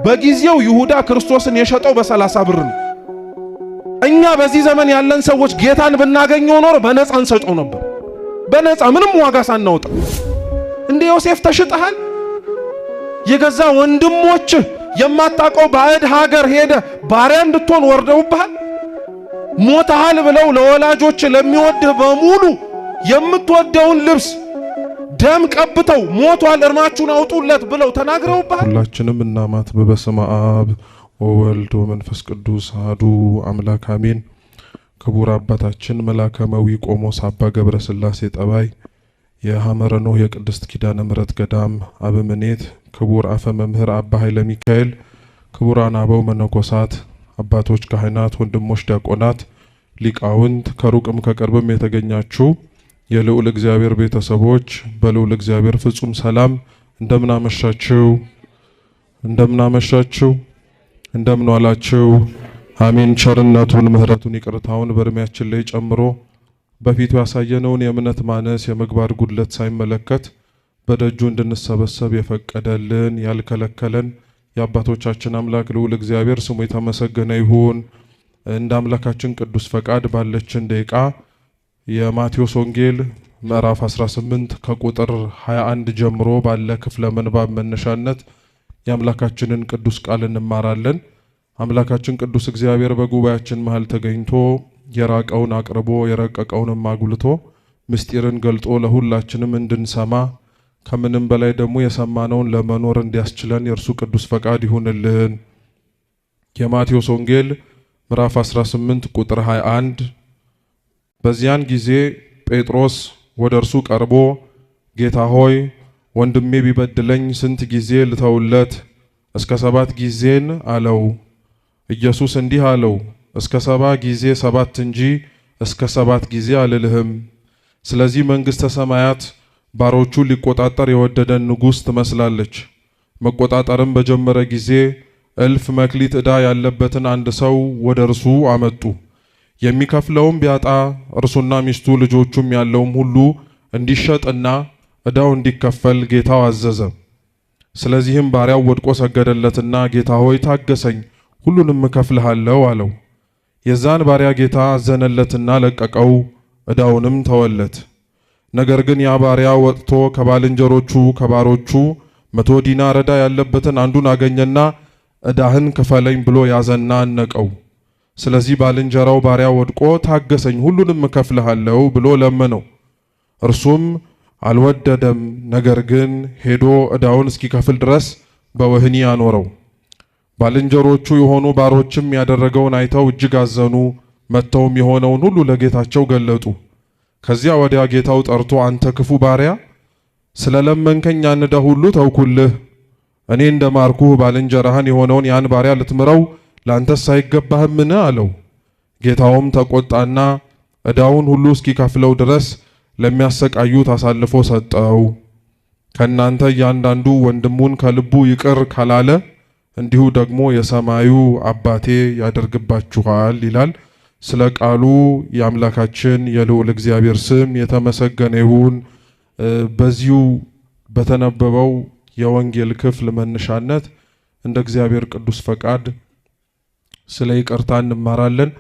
በጊዜው ይሁዳ ክርስቶስን የሸጠው በ30 ብር ነው። እኛ በዚህ ዘመን ያለን ሰዎች ጌታን ብናገኘው ኖር በነፃ እንሰጠው ነበር። በነፃ ምንም ዋጋ ሳናወጣ። እንደ ዮሴፍ ተሽጠሃል። የገዛ ወንድሞች የማታውቀው ባዕድ ሀገር ሄደ ባሪያ እንድትሆን ወርደውብሃል። ሞተሃል ብለው ለወላጆች ለሚወድህ በሙሉ የምትወደውን ልብስ ደም ቀብተው ሞቷል እርማችሁን አውጡለት ብለው ተናግረውብሃል። ሁላችንም እናማት በስመ አብ ወወልድ ወመንፈስ ቅዱስ አሐዱ አምላክ አሜን። ክቡር አባታችን መላከመዊ ቆሞስ አባ ገብረ ሥላሴ ጠባይ የሐመረ ኖህ የቅድስት ኪዳነ ምሕረት ገዳም አበምኔት፣ ክቡር አፈ መምህር አባ ኃይለ ሚካኤል፣ ክቡራን አበው መነኮሳት፣ አባቶች ካህናት፣ ወንድሞች ዲያቆናት፣ ሊቃውንት፣ ከሩቅም ከቅርብም የተገኛችሁ የልዑል እግዚአብሔር ቤተሰቦች በልዑል እግዚአብሔር ፍጹም ሰላም እንደምን አመሻችሁ? እንደምን አመሻችሁ? እንደምን ዋላችሁ? አሜን። ቸርነቱን ምሕረቱን ይቅርታውን በእድሜያችን ላይ ጨምሮ በፊቱ ያሳየነውን የእምነት ማነስ የምግባር ጉድለት ሳይመለከት በደጁ እንድንሰበሰብ የፈቀደልን ያልከለከለን የአባቶቻችን አምላክ ልዑል እግዚአብሔር ስሙ የተመሰገነ ይሁን። እንደ አምላካችን ቅዱስ ፈቃድ ባለችን ደቂቃ የማቴዎስ ወንጌል ምዕራፍ 18 ከቁጥር 21 ጀምሮ ባለ ክፍለ ምንባብ መነሻነት የአምላካችንን ቅዱስ ቃል እንማራለን። አምላካችን ቅዱስ እግዚአብሔር በጉባኤያችን መሃል ተገኝቶ የራቀውን አቅርቦ የረቀቀውንም አጉልቶ ምስጢርን ገልጦ ለሁላችንም እንድንሰማ ከምንም በላይ ደግሞ የሰማነውን ለመኖር እንዲያስችለን የእርሱ ቅዱስ ፈቃድ ይሁንልን። የማቴዎስ ወንጌል ምዕራፍ 18 ቁጥር 21 በዚያን ጊዜ ጴጥሮስ ወደ እርሱ ቀርቦ ጌታ ሆይ ወንድሜ ቢበድለኝ ስንት ጊዜ ልተውለት? እስከ 7 ጊዜን አለው። ኢየሱስ እንዲህ አለው፣ እስከ 7 ጊዜ 7 እንጂ እስከ 7 ጊዜ አልልህም። ስለዚህ መንግሥተ ሰማያት ባሮቹን ሊቆጣጠር የወደደን ንጉሥ ትመስላለች። መቆጣጠርም በጀመረ ጊዜ 1000 መክሊት ዕዳ ያለበትን አንድ ሰው ወደ እርሱ አመጡ። የሚከፍለውም ቢያጣ እርሱና ሚስቱ ልጆቹም ያለውም ሁሉ እንዲሸጥና ዕዳው እንዲከፈል ጌታው አዘዘ። ስለዚህም ባሪያው ወድቆ ሰገደለትና ጌታ ሆይ ታገሰኝ፣ ሁሉንም እከፍልሃለሁ አለው። የዛን ባሪያ ጌታ አዘነለትና ለቀቀው፣ ዕዳውንም ተወለት። ነገር ግን ያ ባሪያ ወጥቶ ከባልንጀሮቹ ከባሮቹ 100 ዲናር ዕዳ ያለበትን አንዱን አገኘና ዕዳህን ክፈለኝ ብሎ ያዘና አነቀው። ስለዚህ ባልንጀራው ባሪያ ወድቆ ታገሰኝ፣ ሁሉንም እከፍልሃለሁ ብሎ ለመነው። እርሱም አልወደደም። ነገር ግን ሄዶ ዕዳውን እስኪከፍል ድረስ በወህኒ አኖረው። ባልንጀሮቹ የሆኑ ባሮችም ያደረገውን አይተው እጅግ አዘኑ። መጥተውም የሆነውን ሁሉ ለጌታቸው ገለጡ። ከዚያ ወዲያ ጌታው ጠርቶ አንተ ክፉ ባሪያ፣ ስለለመንከኝ ያን ዕዳ ሁሉ ተውኩልህ። እኔ እንደማርኩህ ባልንጀራህን የሆነውን ያን ባሪያ ልትምረው ላንተስ አይገባህምን? አለው። ጌታውም ተቆጣና ዕዳውን ሁሉ እስኪከፍለው ድረስ ለሚያሰቃዩት አሳልፎ ሰጠው። ከእናንተ እያንዳንዱ ወንድሙን ከልቡ ይቅር ካላለ እንዲሁ ደግሞ የሰማዩ አባቴ ያደርግባችኋል ይላል። ስለ ቃሉ የአምላካችን የልዑል እግዚአብሔር ስም የተመሰገነ ይሁን። በዚሁ በተነበበው የወንጌል ክፍል መነሻነት እንደ እግዚአብሔር ቅዱስ ፈቃድ ስለ ይቅርታ እንማራለን።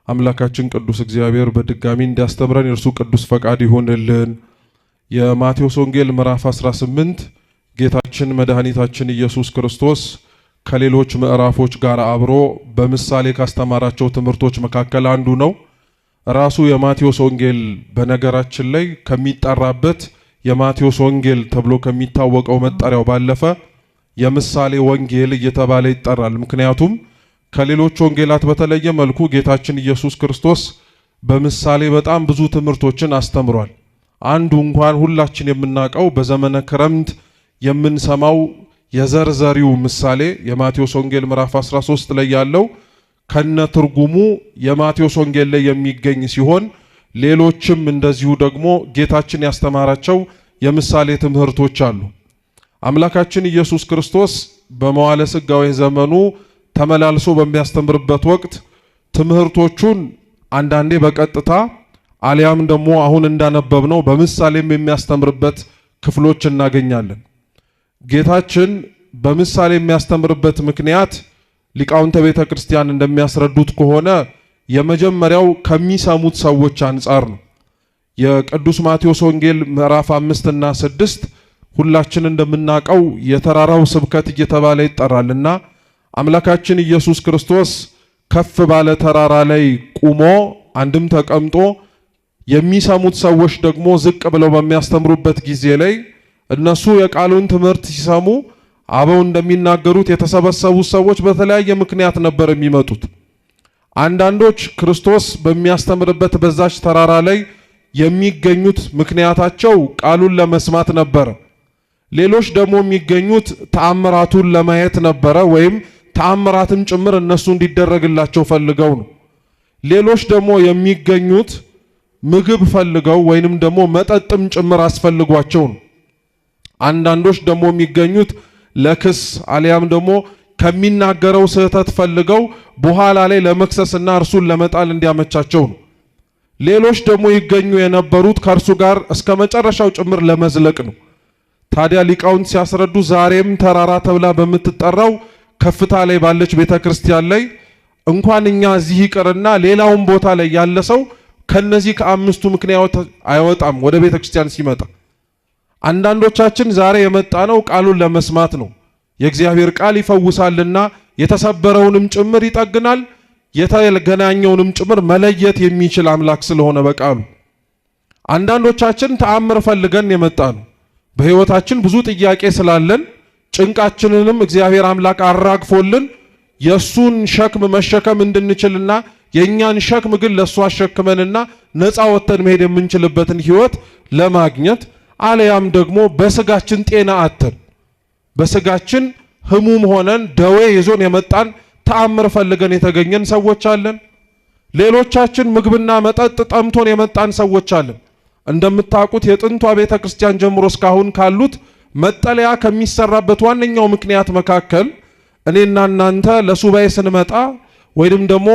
አምላካችን ቅዱስ እግዚአብሔር በድጋሚ እንዲያስተምረን የእርሱ ቅዱስ ፈቃድ ይሁንልን። የማቴዎስ ወንጌል ምዕራፍ 18 ጌታችን መድኃኒታችን ኢየሱስ ክርስቶስ ከሌሎች ምዕራፎች ጋር አብሮ በምሳሌ ካስተማራቸው ትምህርቶች መካከል አንዱ ነው። ራሱ የማቴዎስ ወንጌል በነገራችን ላይ ከሚጠራበት የማቴዎስ ወንጌል ተብሎ ከሚታወቀው መጠሪያው ባለፈ የምሳሌ ወንጌል እየተባለ ይጠራል። ምክንያቱም ከሌሎች ወንጌላት በተለየ መልኩ ጌታችን ኢየሱስ ክርስቶስ በምሳሌ በጣም ብዙ ትምህርቶችን አስተምሯል። አንዱ እንኳን ሁላችን የምናውቀው በዘመነ ክረምት የምንሰማው የዘርዘሪው ምሳሌ የማቴዎስ ወንጌል ምዕራፍ 13 ላይ ያለው ከነ ትርጉሙ የማቴዎስ ወንጌል ላይ የሚገኝ ሲሆን ሌሎችም እንደዚሁ ደግሞ ጌታችን ያስተማራቸው የምሳሌ ትምህርቶች አሉ። አምላካችን ኢየሱስ ክርስቶስ በመዋዕለ ሥጋዌ ዘመኑ ተመላልሶ በሚያስተምርበት ወቅት ትምህርቶቹን አንዳንዴ በቀጥታ አሊያም ደግሞ አሁን እንዳነበብነው በምሳሌም የሚያስተምርበት ክፍሎች እናገኛለን። ጌታችን በምሳሌ የሚያስተምርበት ምክንያት ሊቃውንተ ቤተ ክርስቲያን እንደሚያስረዱት ከሆነ የመጀመሪያው ከሚሰሙት ሰዎች አንጻር ነው። የቅዱስ ማቴዎስ ወንጌል ምዕራፍ 5 እና 6 ሁላችን እንደምናውቀው የተራራው ስብከት እየተባለ ይጠራልና አምላካችን ኢየሱስ ክርስቶስ ከፍ ባለ ተራራ ላይ ቆሞ አንድም ተቀምጦ የሚሰሙት ሰዎች ደግሞ ዝቅ ብለው በሚያስተምሩበት ጊዜ ላይ እነሱ የቃሉን ትምህርት ሲሰሙ አበው እንደሚናገሩት የተሰበሰቡት ሰዎች በተለያየ ምክንያት ነበር የሚመጡት። አንዳንዶች ክርስቶስ በሚያስተምርበት በዛች ተራራ ላይ የሚገኙት ምክንያታቸው ቃሉን ለመስማት ነበር። ሌሎች ደግሞ የሚገኙት ተአምራቱን ለማየት ነበረ፣ ወይም ተአምራትም ጭምር እነሱ እንዲደረግላቸው ፈልገው ነው። ሌሎች ደግሞ የሚገኙት ምግብ ፈልገው ወይንም ደግሞ መጠጥም ጭምር አስፈልጓቸው ነው። አንዳንዶች ደግሞ የሚገኙት ለክስ አሊያም ደግሞ ከሚናገረው ስህተት ፈልገው በኋላ ላይ ለመክሰስና እርሱን ለመጣል እንዲያመቻቸው ነው። ሌሎች ደግሞ ይገኙ የነበሩት ከእርሱ ጋር እስከ መጨረሻው ጭምር ለመዝለቅ ነው። ታዲያ ሊቃውንት ሲያስረዱ ዛሬም ተራራ ተብላ በምትጠራው ከፍታ ላይ ባለች ቤተ ክርስቲያን ላይ እንኳን እኛ እዚህ ይቅርና ሌላውን ቦታ ላይ ያለ ሰው ከነዚህ ከአምስቱ ምክንያት አይወጣም ወደ ቤተ ክርስቲያን ሲመጣ። አንዳንዶቻችን ዛሬ የመጣ ነው ቃሉን ለመስማት ነው። የእግዚአብሔር ቃል ይፈውሳልና የተሰበረውንም ጭምር ይጠግናል፣ የተገናኘውንም ጭምር መለየት የሚችል አምላክ ስለሆነ በቃሉ። አንዳንዶቻችን ተአምር ፈልገን የመጣ ነው። በሕይወታችን ብዙ ጥያቄ ስላለን ጭንቃችንንም እግዚአብሔር አምላክ አራግፎልን የሱን ሸክም መሸከም እንድንችልና የኛን ሸክም ግን ለሱ አሸክመንና ነፃ ወጥተን መሄድ የምንችልበትን ሕይወት ለማግኘት አለያም ደግሞ በስጋችን ጤና አተን በስጋችን ህሙም ሆነን ደዌ ይዞን የመጣን ተአምር ፈልገን የተገኘን ሰዎች አለን። ሌሎቻችን ምግብና መጠጥ ጠምቶን የመጣን ሰዎች አለን። እንደምታውቁት የጥንቷ ቤተ ክርስቲያን ጀምሮ እስካሁን ካሉት መጠለያ ከሚሰራበት ዋነኛው ምክንያት መካከል እኔና እናንተ ለሱባኤ ስንመጣ ወይንም ደግሞ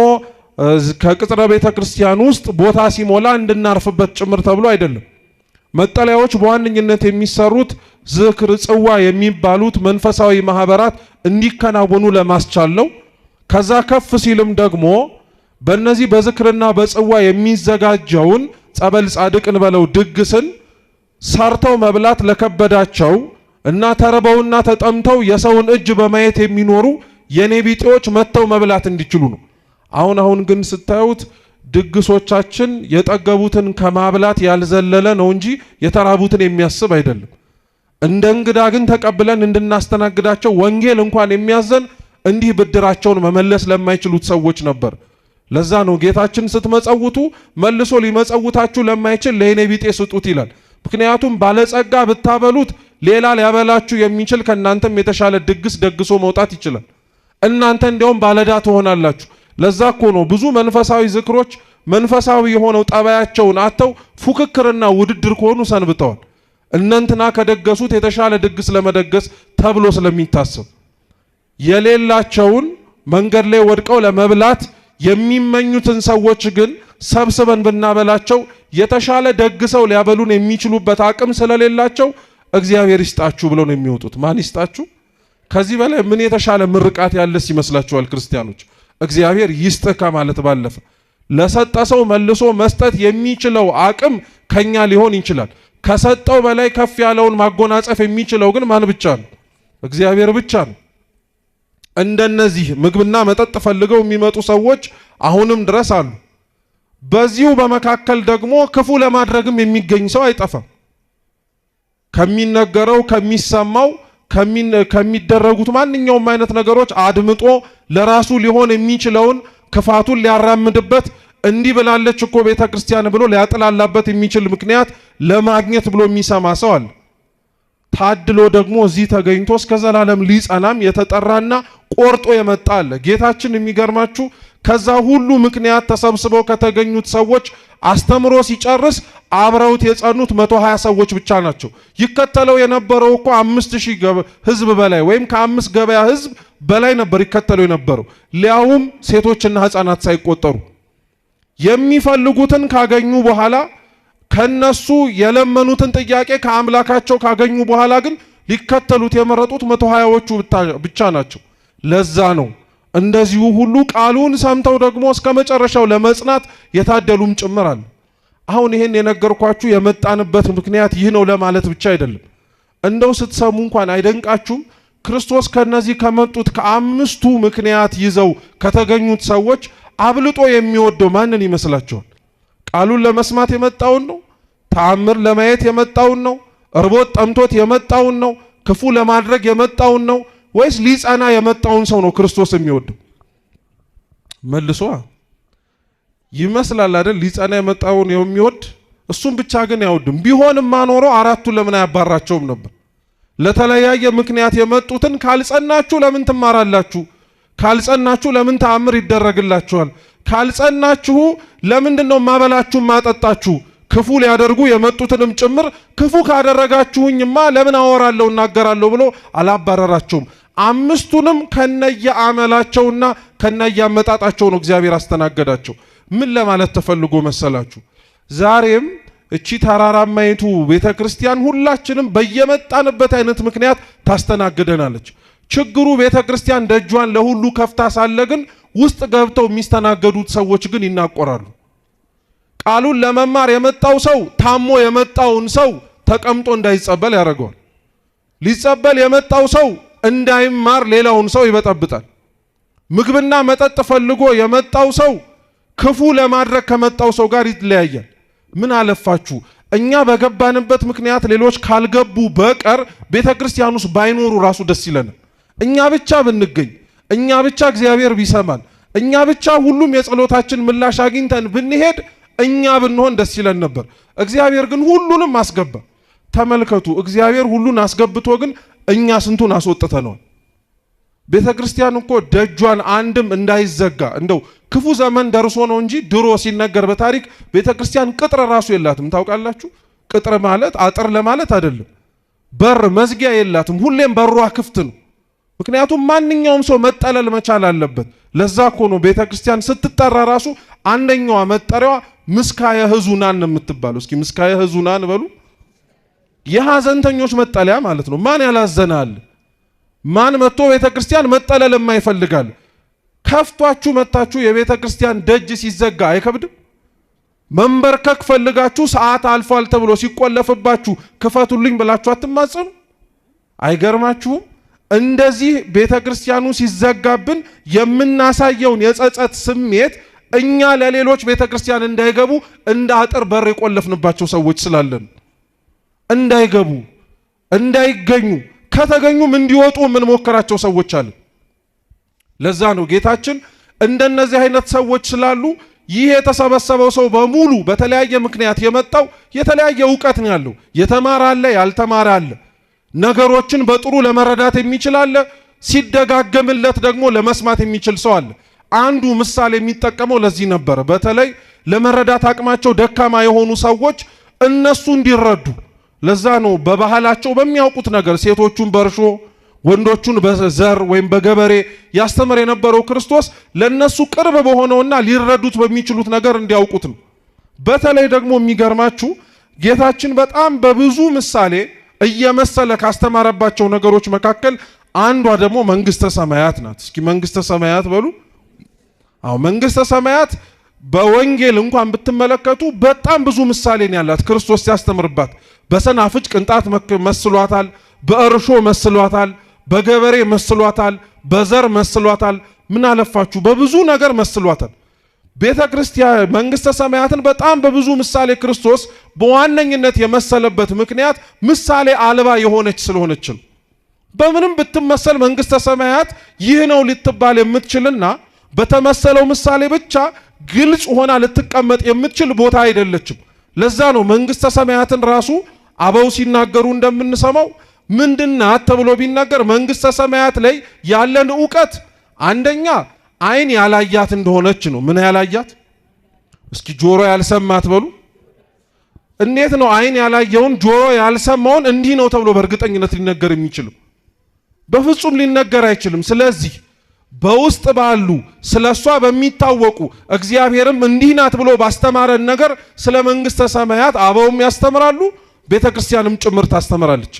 ከቅጥረ ቤተ ክርስቲያን ውስጥ ቦታ ሲሞላ እንድናርፍበት ጭምር ተብሎ አይደለም። መጠለያዎች በዋነኝነት የሚሰሩት ዝክር፣ ጽዋ የሚባሉት መንፈሳዊ ማህበራት እንዲከናወኑ ለማስቻል ነው። ከዛ ከፍ ሲልም ደግሞ በእነዚህ በዝክርና በጽዋ የሚዘጋጀውን ጸበል ጻድቅን በለው ድግስን ሰርተው መብላት ለከበዳቸው እና ተርበውና ተጠምተው የሰውን እጅ በማየት የሚኖሩ የኔ ቢጤዎች መጥተው መብላት እንዲችሉ ነው። አሁን ግን ስታዩት ድግሶቻችን የጠገቡትን ከማብላት ያልዘለለ ነው እንጂ የተራቡትን የሚያስብ አይደለም። እንደ እንግዳ ግን ተቀብለን እንድናስተናግዳቸው ወንጌል እንኳን የሚያዘን እንዲህ ብድራቸውን መመለስ ለማይችሉት ሰዎች ነበር። ለዛ ነው ጌታችን ስትመጸውቱ መልሶ ሊመጸውታችሁ ለማይችል ለኔ ቢጤ ስጡት ይላል። ምክንያቱም ባለጸጋ ብታበሉት ሌላ ሊያበላችሁ የሚችል ከናንተም የተሻለ ድግስ ደግሶ መውጣት ይችላል። እናንተ እንዲያውም ባለዳ ትሆናላችሁ። ለዛ እኮ ነው ብዙ መንፈሳዊ ዝክሮች መንፈሳዊ የሆነው ጠባያቸውን አተው ፉክክርና ውድድር ከሆኑ ሰንብተዋል። እነንትና ከደገሱት የተሻለ ድግስ ለመደገስ ተብሎ ስለሚታሰብ የሌላቸውን መንገድ ላይ ወድቀው ለመብላት የሚመኙትን ሰዎች ግን ሰብስበን ብናበላቸው የተሻለ ደግሰው ሊያበሉን የሚችሉበት አቅም ስለሌላቸው እግዚአብሔር ይስጣችሁ ብለው ነው የሚወጡት። ማን ይስጣችሁ? ከዚህ በላይ ምን የተሻለ ምርቃት ያለስ ይመስላችኋል ክርስቲያኖች? እግዚአብሔር ይስጥህ ከማለት ባለፈ ለሰጠ ሰው መልሶ መስጠት የሚችለው አቅም ከኛ ሊሆን ይችላል። ከሰጠው በላይ ከፍ ያለውን ማጎናጸፍ የሚችለው ግን ማን ብቻ ነው? እግዚአብሔር ብቻ ነው። እንደነዚህ ምግብና መጠጥ ፈልገው የሚመጡ ሰዎች አሁንም ድረስ አሉ። በዚሁ በመካከል ደግሞ ክፉ ለማድረግም የሚገኝ ሰው አይጠፋም። ከሚነገረው ከሚሰማው ከሚደረጉት ማንኛውም አይነት ነገሮች አድምጦ ለራሱ ሊሆን የሚችለውን ክፋቱን ሊያራምድበት እንዲህ ብላለች እኮ ቤተ ክርስቲያን ብሎ ሊያጥላላበት የሚችል ምክንያት ለማግኘት ብሎ የሚሰማ ሰው አለ። ታድሎ ደግሞ እዚህ ተገኝቶ እስከ ዘላለም ሊጸናም የተጠራና ቆርጦ የመጣ አለ። ጌታችን የሚገርማችሁ ከዛ ሁሉ ምክንያት ተሰብስበው ከተገኙት ሰዎች አስተምሮ ሲጨርስ አብረውት የጸኑት 120 ሰዎች ብቻ ናቸው። ይከተለው የነበረው እኮ 5000 ህዝብ በላይ ወይም ከ5 ገበያ ህዝብ በላይ ነበር ይከተለው የነበረው፣ ሊያውም ሴቶችና ህፃናት ሳይቆጠሩ። የሚፈልጉትን ካገኙ በኋላ ከነሱ የለመኑትን ጥያቄ ከአምላካቸው ካገኙ በኋላ ግን ሊከተሉት የመረጡት 120ዎቹ ብቻ ናቸው። ለዛ ነው እንደዚሁ ሁሉ ቃሉን ሰምተው ደግሞ እስከ መጨረሻው ለመጽናት የታደሉም ጭምር አለ። አሁን ይሄን የነገርኳችሁ የመጣንበት ምክንያት ይህ ነው ለማለት ብቻ አይደለም። እንደው ስትሰሙ እንኳን አይደንቃችሁም? ክርስቶስ ከነዚህ ከመጡት ከአምስቱ ምክንያት ይዘው ከተገኙት ሰዎች አብልጦ የሚወደው ማንን ይመስላችኋል? ቃሉን ለመስማት የመጣውን ነው? ተአምር ለማየት የመጣውን ነው? እርቦት ጠምቶት የመጣውን ነው? ክፉ ለማድረግ የመጣውን ነው? ወይስ ሊጸና የመጣውን ሰው ነው ክርስቶስ የሚወደው? መልሶ ይመስላል አይደል? ሊጸና የመጣውን የሚወድ እሱም ብቻ ግን አይወድም። ቢሆንማ ኖሮ አራቱ ለምን አያባራቸውም ነበር? ለተለያየ ምክንያት የመጡትን ካልጸናችሁ ለምን ትማራላችሁ? ካልጸናችሁ ለምን ተአምር ይደረግላችኋል? ካልጸናችሁ ለምንድነው ማበላችሁ ማጠጣችሁ? ክፉ ሊያደርጉ የመጡትንም ጭምር ክፉ ካደረጋችሁኝማ ለምን አወራለሁ እናገራለሁ ብሎ አላባረራቸውም። አምስቱንም ከነየአመላቸውና ከነየአመጣጣቸው ነው እግዚአብሔር አስተናገዳቸው። ምን ለማለት ተፈልጎ መሰላችሁ? ዛሬም እቺ ተራራማይቱ ቤተክርስቲያን ሁላችንም በየመጣንበት አይነት ምክንያት ታስተናግደናለች። ችግሩ ቤተክርስቲያን ደጇን ለሁሉ ከፍታ ሳለ ግን ውስጥ ገብተው የሚስተናገዱት ሰዎች ግን ይናቆራሉ። ቃሉን ለመማር የመጣው ሰው ታሞ የመጣውን ሰው ተቀምጦ እንዳይጸበል ያደርገዋል። ሊጸበል የመጣው ሰው እንዳይማር ሌላውን ሰው ይበጠብጣል። ምግብና መጠጥ ፈልጎ የመጣው ሰው ክፉ ለማድረግ ከመጣው ሰው ጋር ይለያያል። ምን አለፋችሁ እኛ በገባንበት ምክንያት ሌሎች ካልገቡ በቀር ቤተክርስቲያን ውስጥ ባይኖሩ ራሱ ደስ ይለናል። እኛ ብቻ ብንገኝ፣ እኛ ብቻ እግዚአብሔር ቢሰማን፣ እኛ ብቻ ሁሉም የጸሎታችን ምላሽ አግኝተን ብንሄድ እኛ ብንሆን ደስ ይለን ነበር። እግዚአብሔር ግን ሁሉንም አስገባ። ተመልከቱ፣ እግዚአብሔር ሁሉን አስገብቶ ግን እኛ ስንቱን አስወጥተነዋል። ቤተክርስቲያን እኮ ደጇን አንድም እንዳይዘጋ እንደው ክፉ ዘመን ደርሶ ነው እንጂ ድሮ ሲነገር በታሪክ ቤተክርስቲያን ቅጥር ራሱ የላትም። ታውቃላችሁ? ቅጥር ማለት አጥር ለማለት አይደለም። በር መዝጊያ የላትም። ሁሌም በሯ ክፍት ነው። ምክንያቱም ማንኛውም ሰው መጠለል መቻል አለበት። ለዛ እኮ ነው ቤተክርስቲያን ስትጠራ ራሱ አንደኛዋ መጠሪያዋ ምስካየ ሕዙናን ነው የምትባለው። እስኪ ምስካየ ሕዙናን በሉ። የሐዘንተኞች መጠለያ ማለት ነው። ማን ያላዘናል? ማን መጥቶ ቤተክርስቲያን መጠለል የማይፈልጋል? ከፍቷችሁ መጣችሁ የቤተክርስቲያን ደጅ ሲዘጋ አይከብድም? መንበርከክ ፈልጋችሁ ሰዓት አልፏል ተብሎ ሲቆለፍባችሁ ክፈቱልኝ ብላችሁ አትማጸኑ? አይገርማችሁም? እንደዚህ ቤተክርስቲያኑ ሲዘጋብን የምናሳየውን የጸጸት ስሜት እኛ ለሌሎች ቤተክርስቲያን እንዳይገቡ እንደ አጥር በር የቆለፍንባቸው ሰዎች ስላለን እንዳይገቡ እንዳይገኙ ከተገኙም እንዲወጡ የምንሞክራቸው ሰዎች አሉ። ለዛ ነው ጌታችን እንደነዚህ አይነት ሰዎች ስላሉ ይህ የተሰበሰበው ሰው በሙሉ በተለያየ ምክንያት የመጣው የተለያየ ዕውቀት ነው ያለው። የተማረ አለ፣ ያልተማረ አለ። ነገሮችን በጥሩ ለመረዳት የሚችል አለ፣ ሲደጋገምለት ደግሞ ለመስማት የሚችል ሰው አለ። አንዱ ምሳሌ የሚጠቀመው ለዚህ ነበር። በተለይ ለመረዳት አቅማቸው ደካማ የሆኑ ሰዎች እነሱ እንዲረዱ። ለዛ ነው በባህላቸው በሚያውቁት ነገር ሴቶቹን በእርሾ ወንዶቹን በዘር ወይም በገበሬ ያስተምር የነበረው ክርስቶስ ለነሱ ቅርብ በሆነውና ሊረዱት በሚችሉት ነገር እንዲያውቁት ነው። በተለይ ደግሞ የሚገርማችሁ ጌታችን በጣም በብዙ ምሳሌ እየመሰለ ካስተማረባቸው ነገሮች መካከል አንዷ ደግሞ መንግስተ ሰማያት ናት። እስኪ መንግስተ ሰማያት በሉ። አዎ መንግስተ ሰማያት በወንጌል እንኳን ብትመለከቱ በጣም ብዙ ምሳሌ ነው ያላት። ክርስቶስ ሲያስተምርባት በሰናፍጭ ቅንጣት መስሏታል፣ በእርሾ መስሏታል፣ በገበሬ መስሏታል፣ በዘር መስሏታል። ምን አለፋችሁ በብዙ ነገር መስሏታል። ቤተ ክርስቲያን መንግስተ ሰማያትን በጣም በብዙ ምሳሌ ክርስቶስ በዋነኝነት የመሰለበት ምክንያት ምሳሌ አልባ የሆነች ስለሆነች ነው። በምንም ብትመሰል መንግስተ ሰማያት ይህ ነው ልትባል የምትችልና በተመሰለው ምሳሌ ብቻ ግልጽ ሆና ልትቀመጥ የምትችል ቦታ አይደለችም። ለዛ ነው መንግስተ ሰማያትን ራሱ አበው ሲናገሩ እንደምንሰማው ምንድናት ተብሎ ቢናገር መንግስተ ሰማያት ላይ ያለን ዕውቀት አንደኛ አይን ያላያት እንደሆነች ነው። ምን ያላያት? እስኪ ጆሮ ያልሰማት በሉ። እንዴት ነው አይን ያላየውን ጆሮ ያልሰማውን እንዲህ ነው ተብሎ በእርግጠኝነት ሊነገር የሚችለው? በፍጹም ሊነገር አይችልም። ስለዚህ በውስጥ ባሉ ስለሷ በሚታወቁ እግዚአብሔርም እንዲህ ናት ብሎ ባስተማረን ነገር ስለ መንግስተ ሰማያት አበውም ያስተምራሉ፣ ቤተክርስቲያንም ጭምር ታስተምራለች።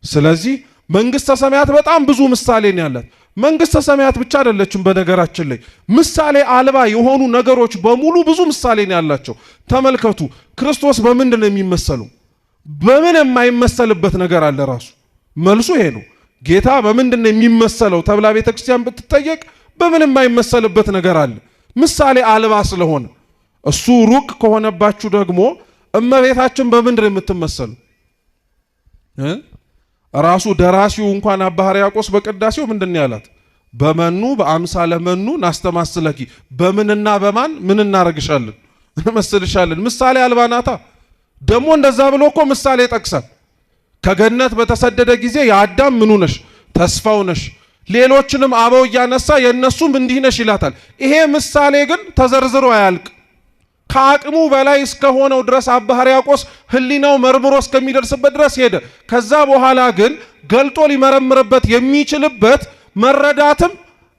ስለዚህ መንግስተ ሰማያት በጣም ብዙ ምሳሌ ነው ያላት። መንግስተ ሰማያት ብቻ አይደለችም። በነገራችን ላይ ምሳሌ አልባ የሆኑ ነገሮች በሙሉ ብዙ ምሳሌ ነው ያላቸው። ተመልከቱ፣ ክርስቶስ በምንድን ነው የሚመሰለው? በምን የማይመሰልበት ነገር አለ? ራሱ መልሱ ይሄ ነው። ጌታ በምንድን ነው የሚመሰለው ተብላ ቤተክርስቲያን ብትጠየቅ በምን የማይመሰልበት ነገር አለ? ምሳሌ አልባ ስለሆነ። እሱ ሩቅ ከሆነባችሁ ደግሞ እመቤታችን በምንድን ነው የምትመሰለው? ራሱ ደራሲው እንኳን አባ ሕርያቆስ በቅዳሴው ምንድን ያላት? በመኑ በአምሳለ መኑ ናስተማስለኪ፣ በምንና በማን ምን እናረግሻለን እንመስልሻለን። ምሳሌ አልባ ናታ። ደግሞ እንደዛ ብሎ እኮ ምሳሌ ጠቅሳል። ከገነት በተሰደደ ጊዜ የአዳም ምኑ ነሽ? ተስፋው ነሽ። ሌሎችንም አበው እያነሳ የእነሱም እንዲህ ነሽ ይላታል። ይሄ ምሳሌ ግን ተዘርዝሮ አያልቅ። ከአቅሙ በላይ እስከሆነው ድረስ አባ ሕርያቆስ ህሊናው መርምሮ እስከሚደርስበት ድረስ ሄደ። ከዛ በኋላ ግን ገልጦ ሊመረምርበት የሚችልበት መረዳትም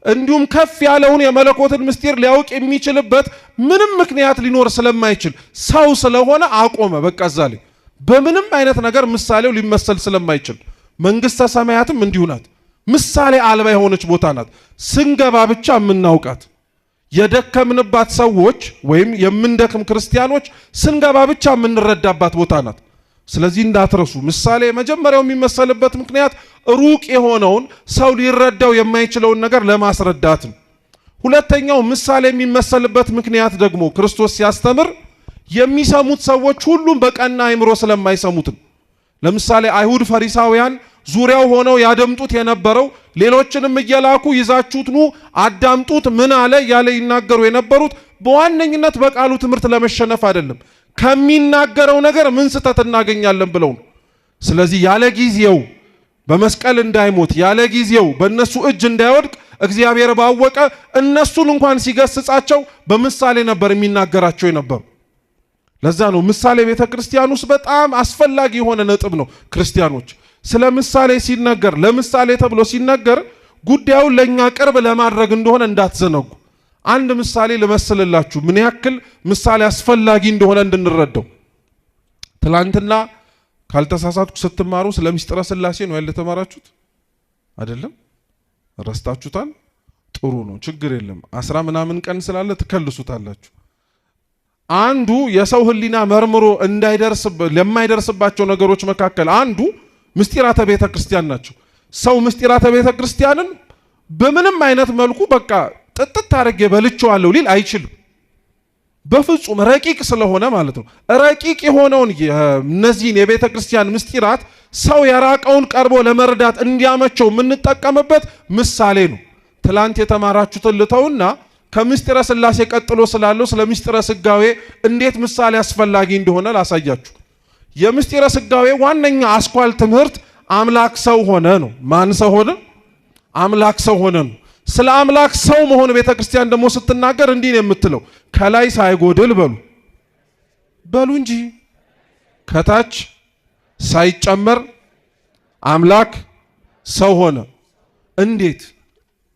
እንዲሁም ከፍ ያለውን የመለኮትን ምስጢር ሊያውቅ የሚችልበት ምንም ምክንያት ሊኖር ስለማይችል ሰው ስለሆነ አቆመ። በቃ እዛ ላይ በምንም አይነት ነገር ምሳሌው ሊመሰል ስለማይችል፣ መንግስተ ሰማያትም እንዲሁ ናት። ምሳሌ አልባ የሆነች ቦታ ናት። ስንገባ ብቻ የምናውቃት የደከምንባት ሰዎች ወይም የምንደክም ክርስቲያኖች ስንገባ ብቻ የምንረዳባት ቦታ ናት። ስለዚህ እንዳትረሱ፣ ምሳሌ መጀመሪያው የሚመሰልበት ምክንያት ሩቅ የሆነውን ሰው ሊረዳው የማይችለውን ነገር ለማስረዳት ነው። ሁለተኛው ምሳሌ የሚመሰልበት ምክንያት ደግሞ ክርስቶስ ሲያስተምር የሚሰሙት ሰዎች ሁሉም በቀና አእምሮ ስለማይሰሙት ነው። ለምሳሌ አይሁድ ፈሪሳውያን ዙሪያው ሆነው ያደምጡት የነበረው ሌሎችንም እየላኩ ይዛችሁት ኑ አዳምጡት ምን አለ ያለ ይናገሩ የነበሩት በዋነኝነት በቃሉ ትምህርት ለመሸነፍ አይደለም፣ ከሚናገረው ነገር ምን ስህተት እናገኛለን ብለው ነው። ስለዚህ ያለ ጊዜው በመስቀል እንዳይሞት ያለ ጊዜው በእነሱ እጅ እንዳይወድቅ እግዚአብሔር ባወቀ እነሱን እንኳን ሲገስጻቸው በምሳሌ ነበር የሚናገራቸው የነበሩ። ለዛ ነው ምሳሌ ቤተ ክርስቲያን ውስጥ በጣም አስፈላጊ የሆነ ነጥብ ነው። ክርስቲያኖች ስለ ምሳሌ ሲነገር ለምሳሌ ተብሎ ሲነገር ጉዳዩን ለኛ ቅርብ ለማድረግ እንደሆነ እንዳትዘነጉ። አንድ ምሳሌ ልመስልላችሁ ምን ያክል ምሳሌ አስፈላጊ እንደሆነ እንድንረዳው። ትላንትና ካልተሳሳትኩ ስትማሩ ስለ ምስጢረ ሥላሴ ነው ያለ ተማራችሁት አይደለም? ረስታችሁታል? ጥሩ ነው፣ ችግር የለም። 10 ምናምን ቀን ስላለ ትከልሱታላችሁ። አንዱ የሰው ህሊና መርምሮ ለማይደርስባቸው ነገሮች መካከል አንዱ ምስጢራተ ቤተ ክርስቲያን ናቸው። ሰው ምስጢራተ ቤተ ክርስቲያንን በምንም አይነት መልኩ በቃ ጥጥት አድርጌ በልቼዋለሁ ሊል አይችልም። በፍጹም ረቂቅ ስለሆነ ማለት ነው። ረቂቅ የሆነውን እነዚህን የቤተ ክርስቲያን ምስጢራት ሰው የራቀውን ቀርቦ ለመረዳት እንዲያመቸው የምንጠቀምበት ምሳሌ ነው። ትላንት የተማራችሁትን ልተውና ከምስጢረ ሥላሴ ቀጥሎ ስላለው ስለ ምስጢረ ሥጋዌ እንዴት ምሳሌ አስፈላጊ እንደሆነ ላሳያችሁ። የምስጢረ ሥጋዌ ዋነኛ አስኳል ትምህርት አምላክ ሰው ሆነ ነው። ማን ሰው ሆነ? አምላክ ሰው ሆነ ነው። ስለ አምላክ ሰው መሆን ቤተ ክርስቲያን ደግሞ ስትናገር እንዲህ ነው የምትለው፣ ከላይ ሳይጎድል በሉ እንጂ ከታች ሳይጨመር አምላክ ሰው ሆነ። እንዴት?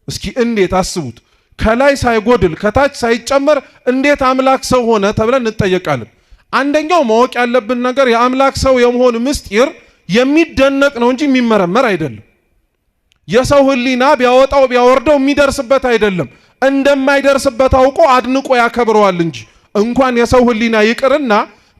እስኪ እንዴት አስቡት። ከላይ ሳይጎድል ከታች ሳይጨመር እንዴት አምላክ ሰው ሆነ ተብለን እንጠየቃለን። አንደኛው ማወቅ ያለብን ነገር የአምላክ ሰው የመሆን ምስጢር የሚደነቅ ነው እንጂ የሚመረመር አይደለም። የሰው ህሊና ቢያወጣው ቢያወርደው የሚደርስበት አይደለም። እንደማይደርስበት አውቆ አድንቆ ያከብረዋል እንጂ እንኳን የሰው ህሊና ይቅርና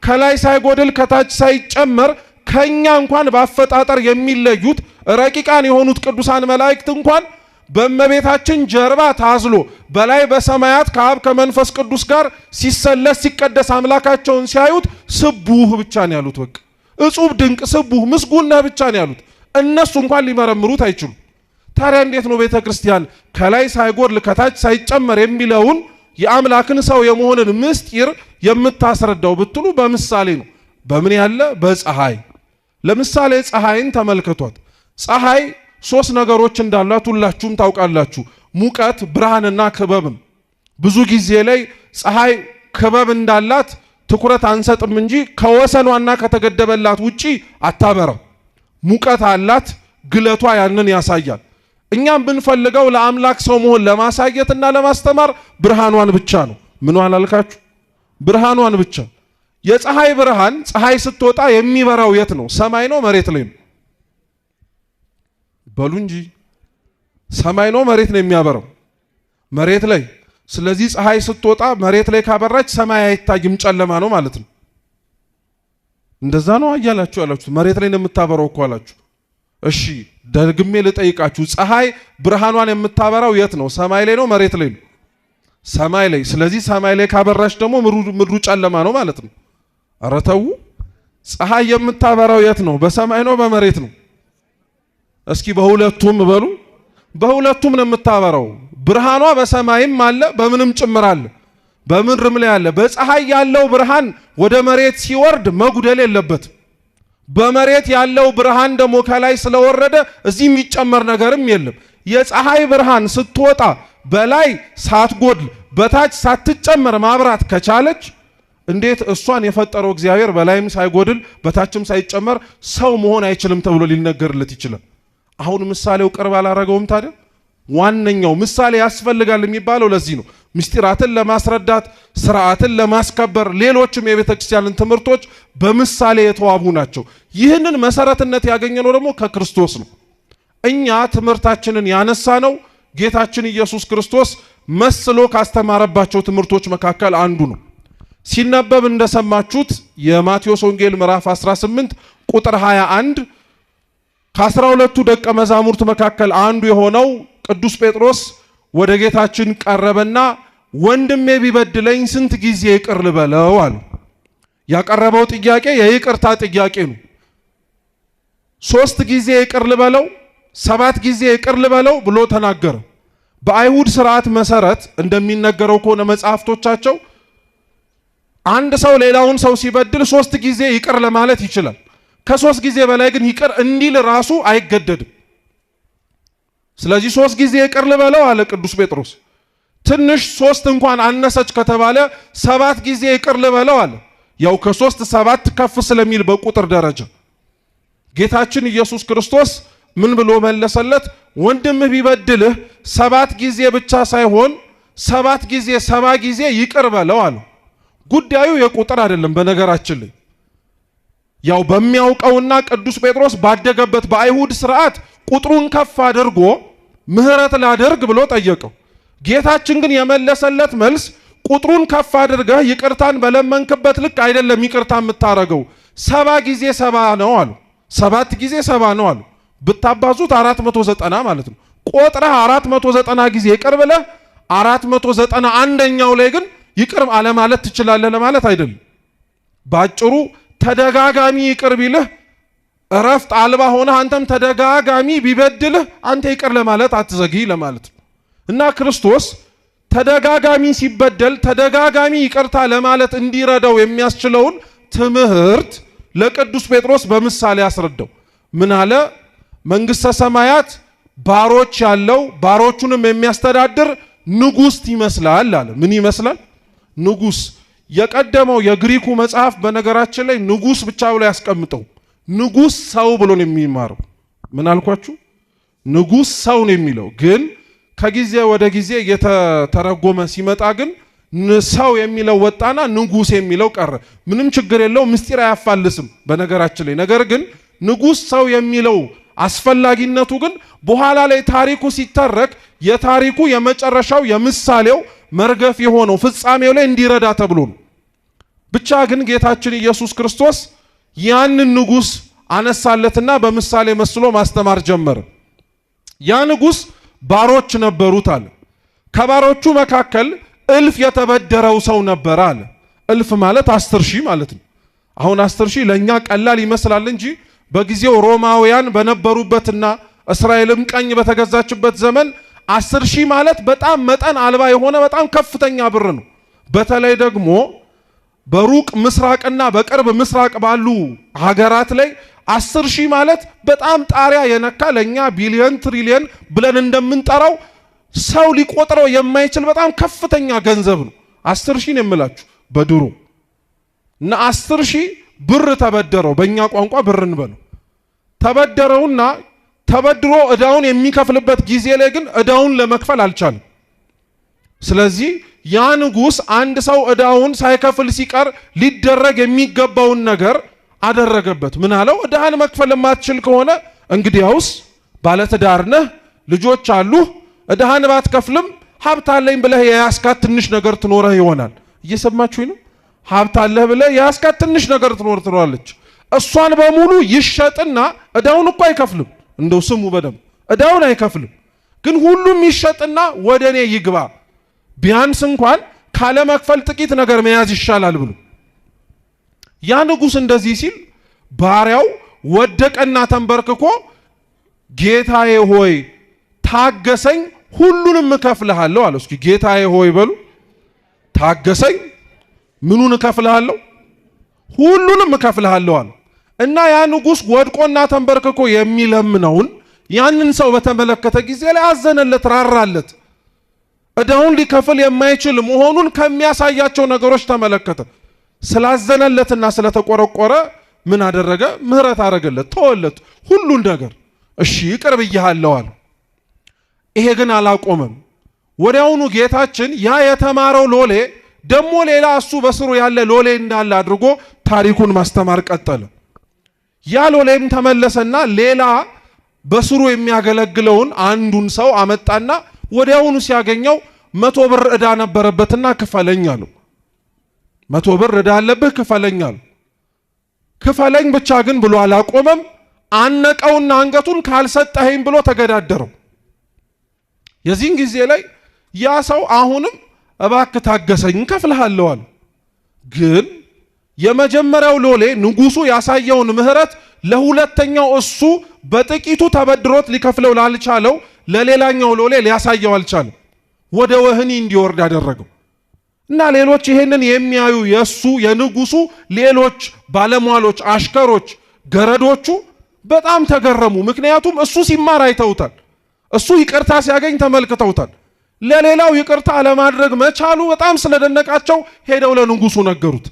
ከላይ ሳይጎድል ከታች ሳይጨመር ከኛ እንኳን በአፈጣጠር የሚለዩት ረቂቃን የሆኑት ቅዱሳን መላእክት እንኳን በእመቤታችን ጀርባ ታዝሎ በላይ በሰማያት ከአብ ከመንፈስ ቅዱስ ጋር ሲሰለስ ሲቀደስ አምላካቸውን ሲያዩት ስቡህ ብቻ ነው ያሉት። በቃ እጹብ ድንቅ ስቡህ ምስጉን ነህ ብቻ ነው ያሉት። እነሱ እንኳን ሊመረምሩት አይችሉም። ታዲያ እንዴት ነው ቤተ ክርስቲያን ከላይ ሳይጎድል ከታች ሳይጨመር የሚለውን የአምላክን ሰው የመሆንን ምስጢር የምታስረዳው ብትሉ በምሳሌ ነው። በምን ያለ? በፀሐይ። ለምሳሌ ፀሐይን ተመልከቷት። ፀሐይ 3 ነገሮች እንዳሏት ሁላችሁም ታውቃላችሁ። ሙቀት፣ ብርሃንና ክበብም። ብዙ ጊዜ ላይ ፀሐይ ክበብ እንዳላት ትኩረት አንሰጥም እንጂ ከወሰኗና ከተገደበላት ውጪ አታበራም። ሙቀት አላት፣ ግለቷ ያንን ያሳያል። እኛም ብንፈልገው ለአምላክ ሰው መሆን ለማሳየትና ለማስተማር ብርሃኗን ብቻ ነው። ምኗን አልካችሁ? ብርሃኗን ብቻ። የፀሐይ ብርሃን ፀሐይ ስትወጣ የሚበራው የት ነው? ሰማይ ነው? መሬት ላይ ነው? በሉ እንጂ ሰማይ ነው መሬት ነው የሚያበራው? መሬት ላይ። ስለዚህ ፀሐይ ስትወጣ መሬት ላይ ካበራች ሰማይ አይታይም፣ ጨለማ ነው ማለት ነው። እንደዛ ነው ያላችሁ መሬት ላይ ነው የምታበራው እኮ አላችሁ። እሺ ደግሜ ልጠይቃችሁ፣ ፀሐይ ብርሃኗን የምታበራው የት ነው? ሰማይ ላይ ነው መሬት ላይ ነው? ሰማይ ላይ። ስለዚህ ሰማይ ላይ ካበራች ደግሞ ምድሩ ጨለማ ነው ማለት ነው። ኧረ ተው። ፀሐይ የምታበራው የት ነው? በሰማይ ነው በመሬት ነው? እስኪ በሁለቱም በሉ። በሁለቱም ነው የምታበራው። ብርሃኗ በሰማይም አለ በምንም ጭምር አለ፣ በምድርም ላይ አለ። በፀሐይ ያለው ብርሃን ወደ መሬት ሲወርድ መጉደል የለበትም። በመሬት ያለው ብርሃን ደግሞ ከላይ ስለወረደ እዚህ የሚጨመር ነገርም የለም። የፀሐይ ብርሃን ስትወጣ በላይ ሳትጎድል በታች ሳትጨመር ማብራት ከቻለች እንዴት እሷን የፈጠረው እግዚአብሔር በላይም ሳይጎድል በታችም ሳይጨመር ሰው መሆን አይችልም ተብሎ ሊነገርለት ይችላል? አሁን ምሳሌው ቅርብ አላረገውም? ታዲያ ዋነኛው ምሳሌ ያስፈልጋል የሚባለው ለዚህ ነው። ምስጢራትን ለማስረዳት ስርዓትን ለማስከበር ሌሎችም የቤተ ክርስቲያንን ትምህርቶች በምሳሌ የተዋቡ ናቸው። ይህንን መሰረትነት ያገኘነው ደግሞ ከክርስቶስ ነው። እኛ ትምህርታችንን ያነሳ ነው ጌታችን ኢየሱስ ክርስቶስ መስሎ ካስተማረባቸው ትምህርቶች መካከል አንዱ ነው። ሲነበብ እንደሰማችሁት የማቴዎስ ወንጌል ምዕራፍ 18 ቁጥር 21 ከ12ቱ ደቀ መዛሙርት መካከል አንዱ የሆነው ቅዱስ ጴጥሮስ ወደ ጌታችን ቀረበና ወንድሜ ቢበድለኝ ስንት ጊዜ ይቅር ልበለው አለ። ያቀረበው ጥያቄ የይቅርታ ጥያቄ ነው። 3 ጊዜ ይቅር ልበለው፣ 7 ጊዜ ይቅር ልበለው ብሎ ተናገረ። በአይሁድ ስርዓት መሰረት እንደሚነገረው ከሆነ መጽሐፍቶቻቸው አንድ ሰው ሌላውን ሰው ሲበድል 3 ጊዜ ይቅር ለማለት ይችላል። ከ3 ጊዜ በላይ ግን ይቅር እንዲል ራሱ አይገደድም። ስለዚህ 3 ጊዜ ይቅር ልበለው አለ ቅዱስ ጴጥሮስ። ትንሽ 3 እንኳን አነሰች ከተባለ 7 ጊዜ ይቅር ልበለው አለ። ያው ከ3 7 ከፍ ስለሚል በቁጥር ደረጃ ጌታችን ኢየሱስ ክርስቶስ ምን ብሎ መለሰለት? ወንድምህ ቢበድልህ 7 ጊዜ ብቻ ሳይሆን 7 ጊዜ 70 ጊዜ ይቅር በለው አለ። ጉዳዩ የቁጥር አይደለም። በነገራችን ላይ ያው በሚያውቀውና ቅዱስ ጴጥሮስ ባደገበት በአይሁድ ስርዓት ቁጥሩን ከፍ አድርጎ ምህረት ላደርግ ብሎ ጠየቀው። ጌታችን ግን የመለሰለት መልስ ቁጥሩን ከፍ አድርገህ ይቅርታን በለመንክበት ልክ አይደለም ይቅርታ የምታረገው፣ 70 ጊዜ 70 ነው አሉ። 7 ጊዜ 70 ነው አሉ። ብታባዙት 490 ማለት ነው። ቆጥረህ 490 ጊዜ ይቅር ብለህ 491ኛው ላይ ግን ይቅር አለማለት ትችላለህ ለማለት አይደለም። ባጭሩ ተደጋጋሚ ይቅር ቢልህ እረፍት አልባ ሆነ አንተም ተደጋጋሚ ቢበድልህ አንተ ይቅር ለማለት አትዘግይ ለማለት ነው። እና ክርስቶስ ተደጋጋሚ ሲበደል ተደጋጋሚ ይቅርታ ለማለት እንዲረዳው የሚያስችለውን ትምህርት ለቅዱስ ጴጥሮስ በምሳሌ አስረዳው። ምን አለ? መንግስተ ሰማያት ባሮች ያለው ባሮቹንም የሚያስተዳድር ንጉስ ይመስላል አለ። ምን ይመስላል? ንጉስ። የቀደመው የግሪኩ መጽሐፍ በነገራችን ላይ ንጉስ ብቻ ብሎ ያስቀምጠው። ንጉስ ሰው ብሎ ነው የሚማረው። ምን አልኳችሁ? ንጉስ ሰው ነው የሚለው ግን ከጊዜ ወደ ጊዜ እየተተረጎመ ሲመጣ ግን ሰው የሚለው ወጣና ንጉስ የሚለው ቀረ። ምንም ችግር የለው፣ ምስጢር አያፋልስም በነገራችን ላይ። ነገር ግን ንጉስ ሰው የሚለው አስፈላጊነቱ ግን በኋላ ላይ ታሪኩ ሲተረክ የታሪኩ የመጨረሻው የምሳሌው መርገፍ የሆነው ፍጻሜው ላይ እንዲረዳ ተብሎ ነው። ብቻ ግን ጌታችን ኢየሱስ ክርስቶስ ያንን ንጉስ አነሳለትና በምሳሌ መስሎ ማስተማር ጀመረ። ያ ንጉስ ባሮች ነበሩት አለ። ከባሮቹ መካከል እልፍ የተበደረው ሰው ነበር አለ። እልፍ ማለት 10,000 ማለት ነው። አሁን 10,000 ለኛ ቀላል ይመስላል እንጂ በጊዜው ሮማውያን በነበሩበትና እስራኤልም ቀኝ በተገዛችበት ዘመን 10,000 ማለት በጣም መጠን አልባ የሆነ በጣም ከፍተኛ ብር ነው። በተለይ ደግሞ በሩቅ ምስራቅና በቅርብ ምስራቅ ባሉ ሀገራት ላይ 10,000 ማለት በጣም ጣሪያ የነካ ለኛ ቢሊዮን ትሪሊዮን ብለን እንደምንጠራው ሰው ሊቆጥረው የማይችል በጣም ከፍተኛ ገንዘብ ነው። 10,000 ነው የምላችሁ በድሮ እና 10,000 ብር ተበደረው። በእኛ ቋንቋ ብር እንበለው። ተበደረውና ተበድሮ እዳውን የሚከፍልበት ጊዜ ላይ ግን እዳውን ለመክፈል አልቻለም። ስለዚህ ያ ንጉስ አንድ ሰው እዳውን ሳይከፍል ሲቀር ሊደረግ የሚገባውን ነገር አደረገበት። ምን አለው? እዳህን መክፈል የማትችል ከሆነ እንግዲያውስ ባለትዳር ነህ፣ ልጆች አሉ፣ እዳህን ባትከፍልም ሀብት አለኝ ብለህ የያስካት ትንሽ ነገር ትኖርህ ይሆናል። እየሰማችሁኝ ነው? ሀብት አለህ ብለህ የያስካት ትንሽ ነገር ትኖራለች። እሷን በሙሉ ይሸጥና እዳውን እኮ አይከፍልም። እንደው ስሙ በደም እዳውን አይከፍልም፣ ግን ሁሉም ይሸጥና ወደኔ ይግባ፣ ቢያንስ እንኳን ካለ መክፈል ጥቂት ነገር መያዝ ይሻላል ብሎ ያ ንጉሥ እንደዚህ ሲል ባሪያው ወደቀና ተንበርክኮ ጌታዬ ሆይ ታገሰኝ፣ ሁሉንም እከፍልሃለሁ አለ። እስኪ ጌታዬ ሆይ በሉ። ታገሰኝ፣ ምኑን እከፍልሃለሁ? ሁሉንም እከፍልሃለሁ አለ። እና ያ ንጉሥ ወድቆና ተንበርክኮ የሚለምነውን ያንን ሰው በተመለከተ ጊዜ ላይ አዘነለት፣ ራራለት። እዳውን ሊከፍል የማይችል መሆኑን ከሚያሳያቸው ነገሮች ተመለከተ። ስላዘነለትና ስለተቆረቆረ ምን አደረገ? ምህረት አደረገለት፣ ተወለት ሁሉን ነገር። እሺ ይቅር ብዬሃለሁ አለ። ይሄ ግን አላቆመም። ወዲያውኑ ጌታችን ያ የተማረው ሎሌ ደግሞ ሌላ እሱ በስሩ ያለ ሎሌ እንዳለ አድርጎ ታሪኩን ማስተማር ቀጠለ። ያ ሎሌም ተመለሰና ሌላ በስሩ የሚያገለግለውን አንዱን ሰው አመጣና ወዲያውኑ ሲያገኘው 100 ብር ዕዳ ነበረበትና ክፈለኝ አለው። 100 ብር ዕዳ አለብህ ክፈለኝ አለው። ክፈለኝ ብቻ ግን ብሎ አላቆመም። አነቀውና አንገቱን ካልሰጠኸኝ ብሎ ተገዳደረው። የዚህን ጊዜ ላይ ያ ሰው አሁንም እባክህ ታገሰኝ እንከፍልሃለሁ አለ። ግን የመጀመሪያው ሎሌ ንጉሱ ያሳየውን ምህረት ለሁለተኛው እሱ በጥቂቱ ተበድሮት ሊከፍለው ላልቻለው ለሌላኛው ሎሌ ሊያሳየው አልቻለም። ወደ ወህኒ እንዲወርድ ያደረገው እና ሌሎች ይሄንን የሚያዩ የሱ የንጉሱ ሌሎች ባለሟሎች፣ አሽከሮች፣ ገረዶቹ በጣም ተገረሙ። ምክንያቱም እሱ ሲማር አይተውታል። እሱ ይቅርታ ሲያገኝ ተመልክተውታል። ለሌላው ይቅርታ ለማድረግ መቻሉ በጣም ስለደነቃቸው ሄደው ለንጉሱ ነገሩት።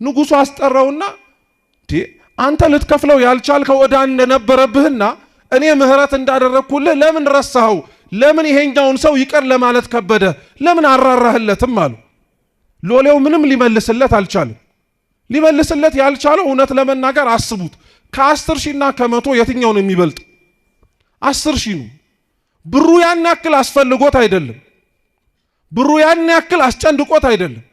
ንጉሱ አስጠራውና አንተ ልትከፍለው ያልቻልከው ዕዳ እንደነበረብህና እኔ ምህረት እንዳደረግኩልህ ለምን ረሳኸው? ለምን ይሄኛውን ሰው ይቅር ለማለት ከበደ? ለምን አራራህለትም አሉ። ሎሌው ምንም ሊመልስለት አልቻለም። ሊመልስለት ያልቻለው እውነት ለመናገር አስቡት፣ ከ10 ሺህና ከ100 የትኛው ነው የሚበልጥ? 10 ሺህ ነው። ብሩ ያን ያክል አስፈልጎት አይደለም። ብሩ ያን ያክል አስጨንድቆት አይደለም።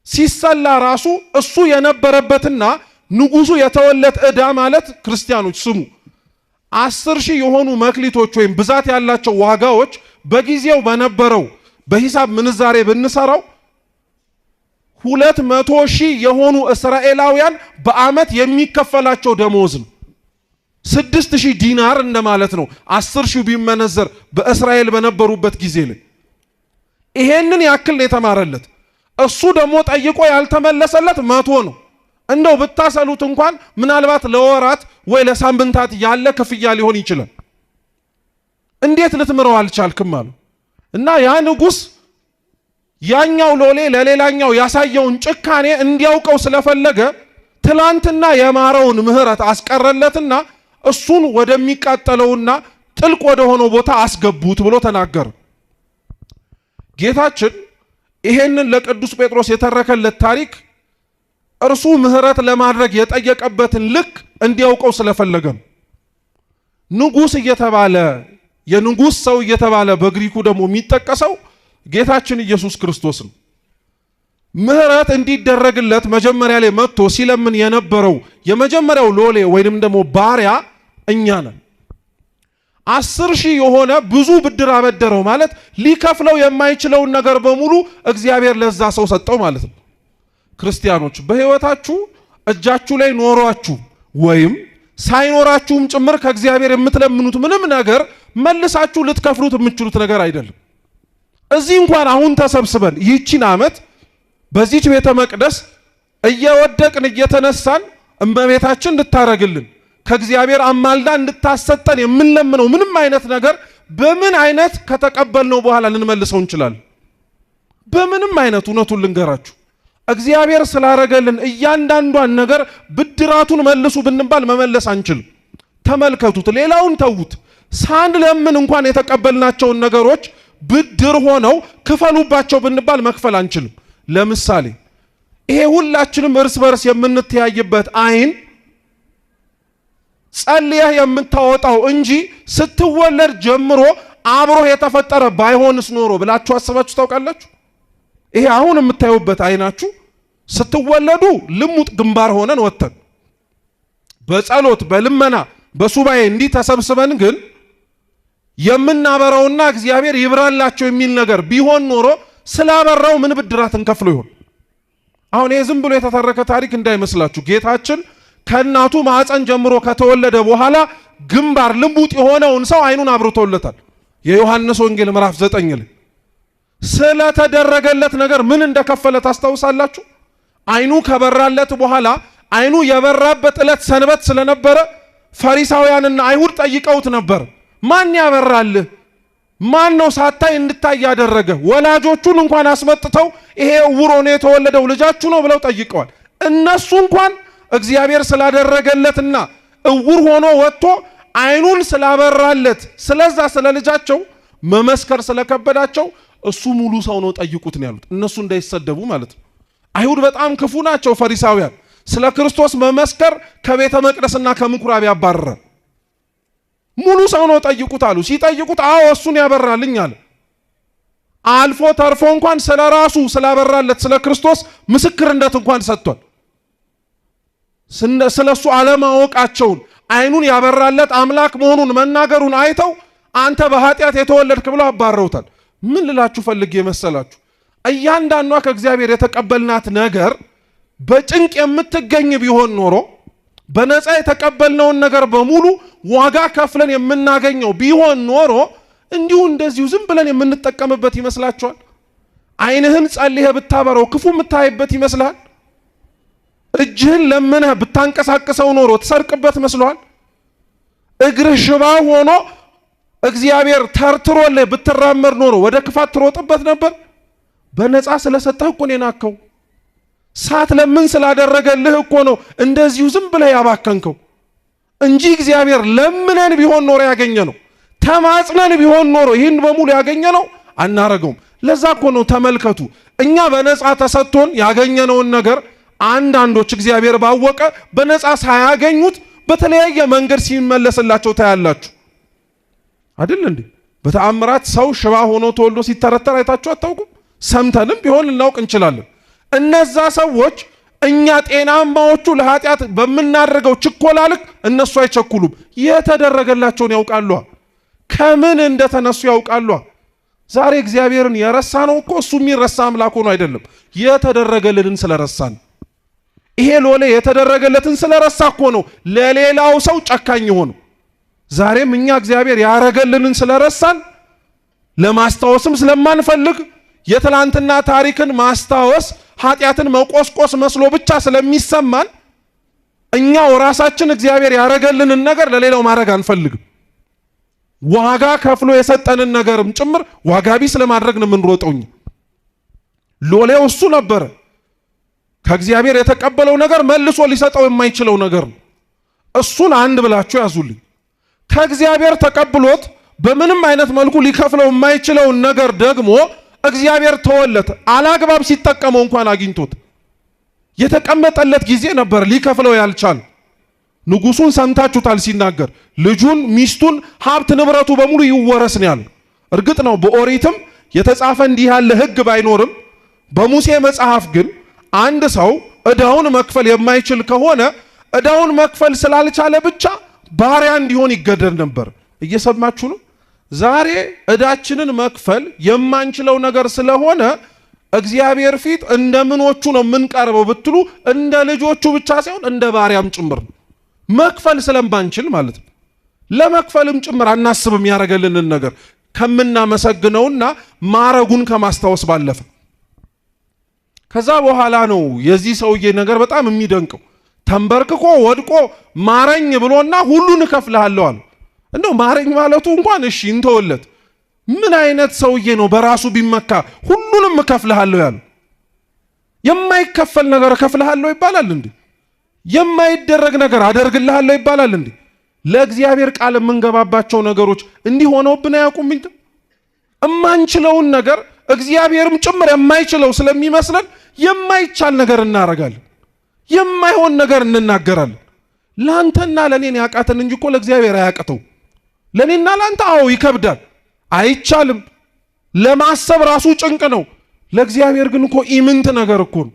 ሲሰላ ራሱ እሱ የነበረበትና ንጉሱ የተወለት ዕዳ ማለት ክርስቲያኖች ስሙ 10 ሺህ የሆኑ መክሊቶች ወይም ብዛት ያላቸው ዋጋዎች በጊዜው በነበረው በሂሳብ ምንዛሬ ብንሰራው 200 ሺህ የሆኑ እስራኤላውያን በአመት የሚከፈላቸው ደሞዝ ነው። 6000 ዲናር እንደማለት ነው። 10 ሺህ ቢመነዘር በእስራኤል በነበሩበት ጊዜ ላይ ይሄንን ያክል ነው የተማረለት። እሱ ደግሞ ጠይቆ ያልተመለሰለት 100 ነው። እንደው ብታሰሉት እንኳን ምናልባት ለወራት ወይ ለሳምንታት ያለ ክፍያ ሊሆን ይችላል። እንዴት ልትምረው አልቻልክም አሉ። እና ያ ንጉስ ያኛው ሎሌ ለሌላኛው ያሳየውን ጭካኔ እንዲያውቀው ስለፈለገ ትላንትና የማረውን ምህረት አስቀረለትና እሱን ወደሚቃጠለውና ጥልቅ ወደ ሆነው ቦታ አስገቡት ብሎ ተናገረ። ጌታችን ይሄንን ለቅዱስ ጴጥሮስ የተረከለት ታሪክ እርሱ ምህረት ለማድረግ የጠየቀበትን ልክ እንዲያውቀው ስለፈለገ ነው። ንጉስ እየተባለ የንጉስ ሰው እየተባለ በግሪኩ ደግሞ የሚጠቀሰው ጌታችን ኢየሱስ ክርስቶስ ነው። ምህረት እንዲደረግለት መጀመሪያ ላይ መጥቶ ሲለምን የነበረው የመጀመሪያው ሎሌ ወይንም ደግሞ ባሪያ እኛ ነን። 10 ሺህ የሆነ ብዙ ብድር አበደረው ማለት ሊከፍለው የማይችለውን ነገር በሙሉ እግዚአብሔር ለዛ ሰው ሰጠው ማለት ነው። ክርስቲያኖች በህይወታችሁ እጃችሁ ላይ ኖሯችሁ ወይም ሳይኖራችሁም ጭምር ከእግዚአብሔር የምትለምኑት ምንም ነገር መልሳችሁ ልትከፍሉት የምትችሉት ነገር አይደለም። እዚህ እንኳን አሁን ተሰብስበን ይህችን ዓመት በዚህች ቤተ መቅደስ እየወደቅን እየተነሳን እመቤታችን እንድታረግልን ከእግዚአብሔር አማልዳ እንድታሰጠን የምንለምነው ምንም አይነት ነገር በምን አይነት ከተቀበልነው በኋላ ልንመልሰው እንችላለን? በምንም አይነት እውነቱን ልንገራችሁ እግዚአብሔር ስላረገልን እያንዳንዷን ነገር ብድራቱን መልሱ ብንባል መመለስ አንችልም። ተመልከቱት፣ ሌላውን ተዉት። ሳንለምን እንኳን የተቀበልናቸውን ነገሮች ብድር ሆነው ክፈሉባቸው ብንባል መክፈል አንችልም። ለምሳሌ ይሄ ሁላችንም እርስ በርስ የምንተያይበት አይን ጸልየህ የምታወጣው እንጂ ስትወለድ ጀምሮ አብሮ የተፈጠረ ባይሆንስ ኖሮ ብላችሁ አስባችሁ ታውቃላችሁ? ይሄ አሁን የምታዩበት አይናችሁ ስትወለዱ ልሙጥ ግንባር ሆነን ወተን በጸሎት በልመና በሱባኤ እንዲህ ተሰብስበን ግን የምናበራውና እግዚአብሔር ይብራላቸው የሚል ነገር ቢሆን ኖሮ ስላበራው ምን ብድራት እንከፍሎ ይሆን? አሁን ይሄ ዝም ብሎ የተተረከ ታሪክ እንዳይመስላችሁ። ጌታችን ከእናቱ ማዕፀን ጀምሮ ከተወለደ በኋላ ግንባር ልሙጥ የሆነውን ሰው አይኑን አብርቶለታል። የዮሐንስ ወንጌል ምዕራፍ 9 ላይ ስለተደረገለት ነገር ምን እንደከፈለ ታስታውሳላችሁ? አይኑ ከበራለት በኋላ አይኑ የበራበት ዕለት ሰንበት ስለነበረ ፈሪሳውያንና አይሁድ ጠይቀውት ነበር። ማን ያበራልህ? ማን ነው ሳታይ እንድታይ ያደረገ? ወላጆቹን እንኳን አስመጥተው ይሄ ዕውር ሆኖ የተወለደው ልጃችሁ ነው ብለው ጠይቀዋል። እነሱ እንኳን እግዚአብሔር ስላደረገለትና ዕውር ሆኖ ወጥቶ አይኑን ስላበራለት ስለዛ ስለ ልጃቸው መመስከር ስለከበዳቸው እሱ ሙሉ ሰው ነው ጠይቁት ነው ያሉት። እነሱ እንዳይሰደቡ ማለት ነው። አይሁድ በጣም ክፉ ናቸው። ፈሪሳውያን ስለ ክርስቶስ መመስከር ከቤተ መቅደስና ከምኩራብ ያባረረ። ሙሉ ሰው ነው ጠይቁት አሉ። ሲጠይቁት አዎ እሱን ያበራልኝ አለ። አልፎ ተርፎ እንኳን ስለ ራሱ ስላበራለት ስለ ክርስቶስ ምስክርነት እንኳን ሰጥቷል። ስለሱ አለማወቃቸውን አይኑን ያበራለት አምላክ መሆኑን መናገሩን አይተው አንተ በኃጢአት የተወለድክ ብለው አባረውታል። ምን ልላችሁ ፈልጌ መሰላችሁ? እያንዳንዷ ከእግዚአብሔር የተቀበልናት ነገር በጭንቅ የምትገኝ ቢሆን ኖሮ በነፃ የተቀበልነውን ነገር በሙሉ ዋጋ ከፍለን የምናገኘው ቢሆን ኖሮ እንዲሁ እንደዚሁ ዝም ብለን የምንጠቀምበት ይመስላችኋል? አይንህን ጸልየህ ብታበረው ክፉ የምታይበት ይመስልሃል? እጅህን ለምነህ ብታንቀሳቅሰው ኖሮ ትሰርቅበት መስሏል? እግርህ ሽባ ሆኖ እግዚአብሔር ተርትሮልህ ብትራመድ ኖሮ ወደ ክፋት ትሮጥበት ነበር? በነፃ ስለሰጠህ እኮ ነው የናከው። ሳትለምን ስላደረገልህ እኮ ነው እንደዚሁ ዝም ብለህ ያባከንከው እንጂ እግዚአብሔር ለምነን ቢሆን ኖሮ ያገኘ ነው፣ ተማጽነን ቢሆን ኖሮ ይህን በሙሉ ያገኘ ነው አናረገውም። ለዛ እኮ ነው ተመልከቱ፣ እኛ በነፃ ተሰጥቶን ያገኘነውን ነገር አንዳንዶች እግዚአብሔር ባወቀ በነፃ ሳያገኙት በተለያየ መንገድ ሲመለስላቸው ታያላችሁ አይደል እንዴ? በተአምራት ሰው ሽባ ሆኖ ተወልዶ ሲተረተር አይታችሁ አታውቁም? ሰምተንም ቢሆን ልናውቅ እንችላለን። እነዛ ሰዎች እኛ ጤናማዎቹ ለኃጢአት በምናደርገው ችኮላ ልክ እነሱ አይቸኩሉም። የተደረገላቸውን ያውቃሉ፣ ከምን እንደተነሱ ያውቃሉ። ዛሬ እግዚአብሔርን የረሳ ነው እኮ እሱ የሚረሳ አምላክ ሆኖ አይደለም፣ የተደረገልንን ስለረሳን። ይሄ ሎሌ የተደረገለትን ስለረሳ እኮ ነው ለሌላው ሰው ጨካኝ ሆነው። ዛሬም እኛ እግዚአብሔር ያረገልንን ስለረሳን ለማስታወስም ስለማንፈልግ የትላንትና ታሪክን ማስታወስ ኃጢአትን መቆስቆስ መስሎ ብቻ ስለሚሰማን እኛው ራሳችን እግዚአብሔር ያረገልንን ነገር ለሌላው ማድረግ አንፈልግም። ዋጋ ከፍሎ የሰጠንን ነገርም ጭምር ዋጋ ቢስ ለማድረግ ነው የምንሮጠው። ሎሌው እሱ ነበረ። ከእግዚአብሔር የተቀበለው ነገር መልሶ ሊሰጠው የማይችለው ነገር ነው። እሱን አንድ ብላችሁ ያዙልኝ። ከእግዚአብሔር ተቀብሎት በምንም አይነት መልኩ ሊከፍለው የማይችለውን ነገር ደግሞ እግዚአብሔር ተወለት። አላግባብ ሲጠቀመው እንኳን አግኝቶት የተቀመጠለት ጊዜ ነበር ሊከፍለው ያልቻል። ንጉሱን ሰምታችሁታል ሲናገር ልጁን፣ ሚስቱን፣ ሀብት ንብረቱ በሙሉ ይወረስ ነው ያለው። እርግጥ ነው በኦሪትም የተጻፈ እንዲህ ያለ ሕግ ባይኖርም በሙሴ መጽሐፍ ግን አንድ ሰው ዕዳውን መክፈል የማይችል ከሆነ ዕዳውን መክፈል ስላልቻለ ብቻ ባሪያ እንዲሆን ይገደድ ነበር። እየሰማችሁ ነው? ዛሬ ዕዳችንን መክፈል የማንችለው ነገር ስለሆነ እግዚአብሔር ፊት እንደምኖቹ ነው የምንቀርበው ብትሉ እንደ ልጆቹ ብቻ ሳይሆን እንደ ባሪያም ጭምር ነው። መክፈል ስለማንችል ማለት ነው። ለመክፈልም ጭምር አናስብም ያረገልንን ነገር ከምናመሰግነውና ማረጉን ከማስታወስ ባለፈ። ከዛ በኋላ ነው የዚህ ሰውዬ ነገር በጣም የሚደንቀው። ተንበርክኮ ወድቆ ማረኝ ብሎና ሁሉን እከፍልሃለሁ አለ። እንደው ማረኝ ማለቱ እንኳን እሺ እንተወለት። ምን አይነት ሰውዬ ነው በራሱ ቢመካ ሁሉንም እከፍልሃለሁ ያለው? የማይከፈል ነገር እከፍልሃለሁ ይባላል እንዴ? የማይደረግ ነገር አደርግልሃለሁ ይባላል እንዴ? ለእግዚአብሔር ቃል የምንገባባቸው ነገሮች እንዲህ ሆነውብን አያውቁም? እማንችለውን ነገር እግዚአብሔርም ጭምር የማይችለው ስለሚመስለን የማይቻል ነገር እናረጋለን፣ የማይሆን ነገር እንናገራለን። ላንተና ለኔን ያቃተን እንጂ እኮ ለእግዚአብሔር አያቅተው። ለኔና ላንተ አዎ ይከብዳል፣ አይቻልም፣ ለማሰብ ራሱ ጭንቅ ነው። ለእግዚአብሔር ግን እኮ ኢምንት ነገር እኮ ነው።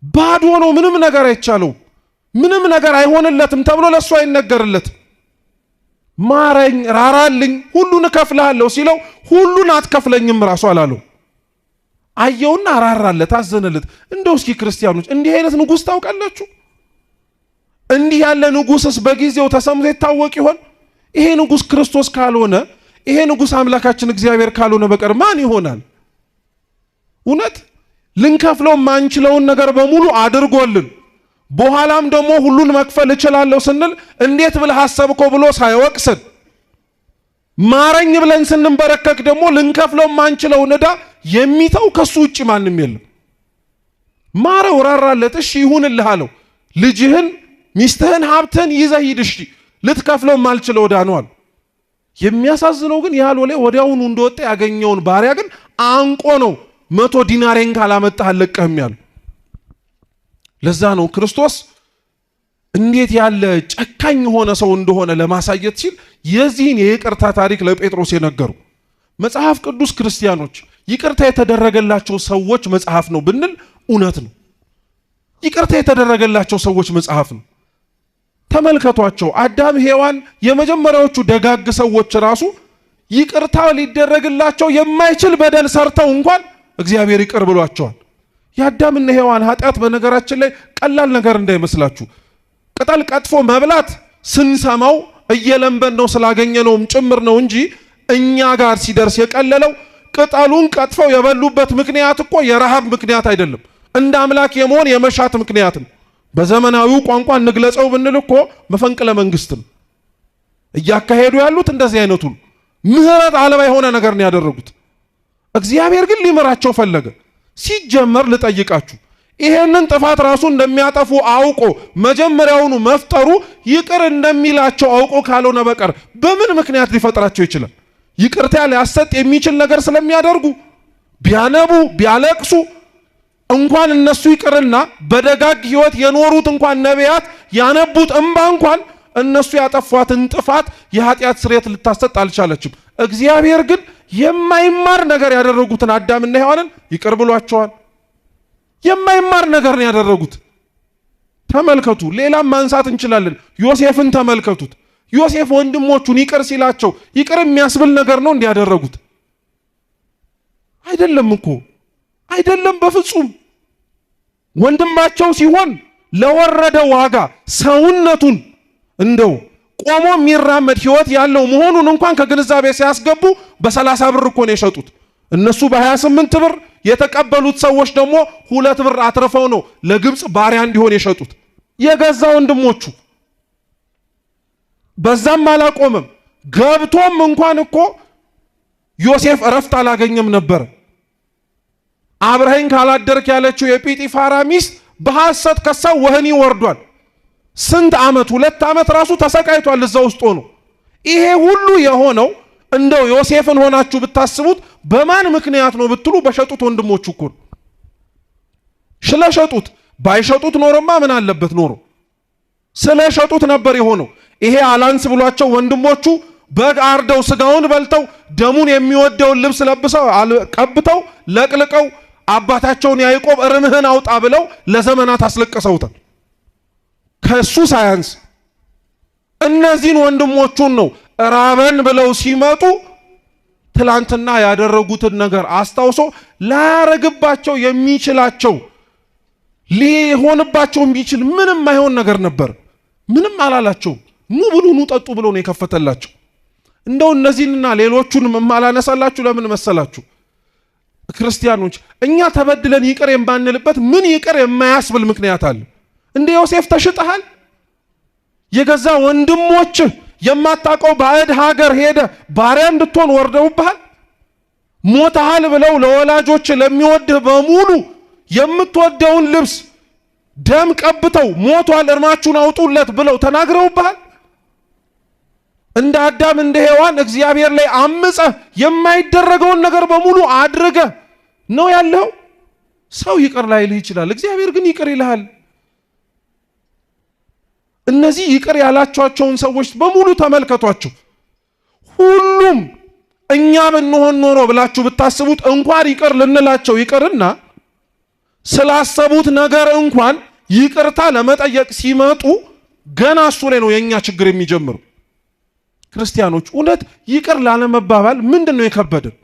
ባዶ ነው፣ ምንም ነገር አይቻለው፣ ምንም ነገር አይሆንለትም ተብሎ ለሱ አይነገርለትም። ማረኝ፣ ራራልኝ፣ ሁሉን እከፍልሃለሁ ሲለው ሁሉን አትከፍለኝም ራሱ አላለው። አየውና ራራለት፣ አዘነለት። እንደው እስኪ ክርስቲያኖች እንዲህ አይነት ንጉስ ታውቃላችሁ? እንዲህ ያለ ንጉስስ በጊዜው ተሰምቶ ይታወቅ ይሆን? ይሄ ንጉስ ክርስቶስ ካልሆነ፣ ይሄ ንጉስ አምላካችን እግዚአብሔር ካልሆነ በቀር ማን ይሆናል? እውነት ልንከፍለው ማንችለውን ነገር በሙሉ አድርጎልን በኋላም ደግሞ ሁሉን መክፈል እችላለሁ ስንል እንዴት ብለህ አሰብኮ ብሎ ሳይወቅስን ማረኝ ብለን ስንበረከክ ደግሞ ልንከፍለው ማንችለውን ዕዳ የሚተው ከሱ ውጪ ማንም የለም። ማረው፣ ራራለት፣ እሺ ይሁንልህ አለው። ልጅህን፣ ሚስትህን፣ ሀብትህን ይዘህ ሂድ፣ እሺ ልትከፍለው ማልችለው ዕዳ ነው አለ። የሚያሳዝነው ግን ያሎሌ ወዲያውኑ እንደወጣ ያገኘውን ባሪያ ግን አንቆ ነው 100 ዲናሬን ካላመጣህ አለቀህም ያለው። ለዛ ነው ክርስቶስ እንዴት ያለ ጨካኝ የሆነ ሰው እንደሆነ ለማሳየት ሲል የዚህን የይቅርታ ታሪክ ለጴጥሮስ የነገሩ። መጽሐፍ ቅዱስ ክርስቲያኖች ይቅርታ የተደረገላቸው ሰዎች መጽሐፍ ነው ብንል እውነት ነው። ይቅርታ የተደረገላቸው ሰዎች መጽሐፍ ነው። ተመልከቷቸው፣ አዳም፣ ሔዋን የመጀመሪያዎቹ ደጋግ ሰዎች ራሱ ይቅርታ ሊደረግላቸው የማይችል በደል ሰርተው እንኳን እግዚአብሔር ይቅር ብሏቸዋል። የአዳምና ሔዋን ኃጢአት በነገራችን ላይ ቀላል ነገር እንዳይመስላችሁ። ቅጠል ቀጥፎ መብላት ስንሰማው እየለምበን ነው ስላገኘነውም ጭምር ነው እንጂ እኛ ጋር ሲደርስ የቀለለው ቅጠሉን ቀጥፈው የበሉበት ምክንያት እኮ የረሃብ ምክንያት አይደለም፣ እንደ አምላክ የመሆን የመሻት ምክንያት ነው። በዘመናዊው ቋንቋ እንግለጸው ብንል እኮ መፈንቅለ መንግስትን እያካሄዱ ያሉት እንደዚህ አይነቱ ምህረት አልባ የሆነ ነገር ነው ያደረጉት። እግዚአብሔር ግን ሊመራቸው ፈለገ። ሲጀመር ልጠይቃችሁ፣ ይሄንን ጥፋት ራሱ እንደሚያጠፉ አውቆ መጀመሪያውኑ መፍጠሩ ይቅር እንደሚላቸው አውቆ ካልሆነ በቀር በምን ምክንያት ሊፈጥራቸው ይችላል? ይቅርታ ሊያሰጥ የሚችል ነገር ስለሚያደርጉ ቢያነቡ ቢያለቅሱ እንኳን እነሱ ይቅርና በደጋግ ህይወት የኖሩት እንኳን ነቢያት ያነቡት እንባ እንኳን እነሱ ያጠፏትን ጥፋት የኃጢአት ስርየት ልታሰጥ አልቻለችም። እግዚአብሔር ግን የማይማር ነገር ያደረጉትን አዳምና ሔዋንን ይቅር ብሏቸዋል። የማይማር ነገር ነው ያደረጉት። ተመልከቱ፣ ሌላም ማንሳት እንችላለን። ዮሴፍን ተመልከቱት። ዮሴፍ ወንድሞቹን ይቅር ሲላቸው ይቅር የሚያስብል ነገር ነው እንዲያደረጉት አይደለም እኮ አይደለም፣ በፍጹም ወንድማቸው ሲሆን ለወረደ ዋጋ ሰውነቱን እንደው ቆሞ የሚራመድ ህይወት ያለው መሆኑን እንኳን ከግንዛቤ ሲያስገቡ በ30 ብር እኮ ነው የሸጡት። እነሱ በ28 ብር የተቀበሉት ሰዎች ደግሞ 2 ብር አትርፈው ነው ለግብፅ ባሪያ እንዲሆን የሸጡት የገዛ ወንድሞቹ። በዛም አላቆመም። ገብቶም እንኳን እኮ ዮሴፍ እረፍት አላገኘም ነበር። አብረኸኝ ካላደርክ ያለችው የጲጢፋራ ሚስት በሐሰት ከሳው ወህኒ ወርዷል። ስንት ዓመት 2 ዓመት ራሱ ተሰቃይቷል እዛ ውስጥ ሆኖ። ይሄ ሁሉ የሆነው እንደው ዮሴፍን ሆናችሁ ብታስቡት በማን ምክንያት ነው ብትሉ በሸጡት ወንድሞቹ እኮ ነው። ስለሸጡት፣ ባይሸጡት ኖሮማ ምን አለበት ኖሮ፣ ስለሸጡት ነበር የሆነው። ይሄ አላንስ ብሏቸው ወንድሞቹ በግ አርደው ስጋውን በልተው ደሙን የሚወደውን ልብስ ለብሰው ቀብተው ለቅልቀው አባታቸውን ያዕቆብ እርምህን አውጣ ብለው ለዘመናት አስለቀሰውታል። ከሱ ሳያንስ እነዚህን ወንድሞቹን ነው ራበን ብለው ሲመጡ ትላንትና ያደረጉትን ነገር አስታውሶ ላያረግባቸው የሚችላቸው ሊሆንባቸው የሚችል ምንም አይሆን ነገር ነበር። ምንም አላላቸው። ኑ ብሉ ኑ ጠጡ ብሎ ነው የከፈተላቸው። እንደው እነዚህንና ሌሎቹን ማላነሳላችሁ ለምን መሰላችሁ? ክርስቲያኖች እኛ ተበድለን ይቅር የማንልበት ምን ይቅር የማያስብል ምክንያት አለ? እንደ ዮሴፍ ተሽጠሃል። የገዛ ወንድሞች የማታውቀው ባዕድ ሀገር ሄደ ባሪያ እንድትሆን ወርደውብሃል። ሞተሃል ብለው ለወላጆች ለሚወድህ በሙሉ የምትወደውን ልብስ ደም ቀብተው ሞቷል እርማችሁን አውጡለት ብለው ተናግረውብሃል። እንደ አዳም እንደ ሔዋን እግዚአብሔር ላይ አምፀህ የማይደረገውን ነገር በሙሉ አድርገህ ነው ያለው። ሰው ይቅር ላይልህ ይችላል፣ እግዚአብሔር ግን ይቅር ይልሃል። እነዚህ ይቅር ያላቸዋቸውን ሰዎች በሙሉ ተመልከቷቸው። ሁሉም እኛ ብንሆን ኖሮ ብላችሁ ብታስቡት እንኳን ይቅር ልንላቸው ይቅርና ስላሰቡት ነገር እንኳን ይቅርታ ለመጠየቅ ሲመጡ ገና እሱ ላይ ነው የኛ ችግር የሚጀምረው። ክርስቲያኖች እውነት ይቅር ላለመባባል ምንድነው የከበደን?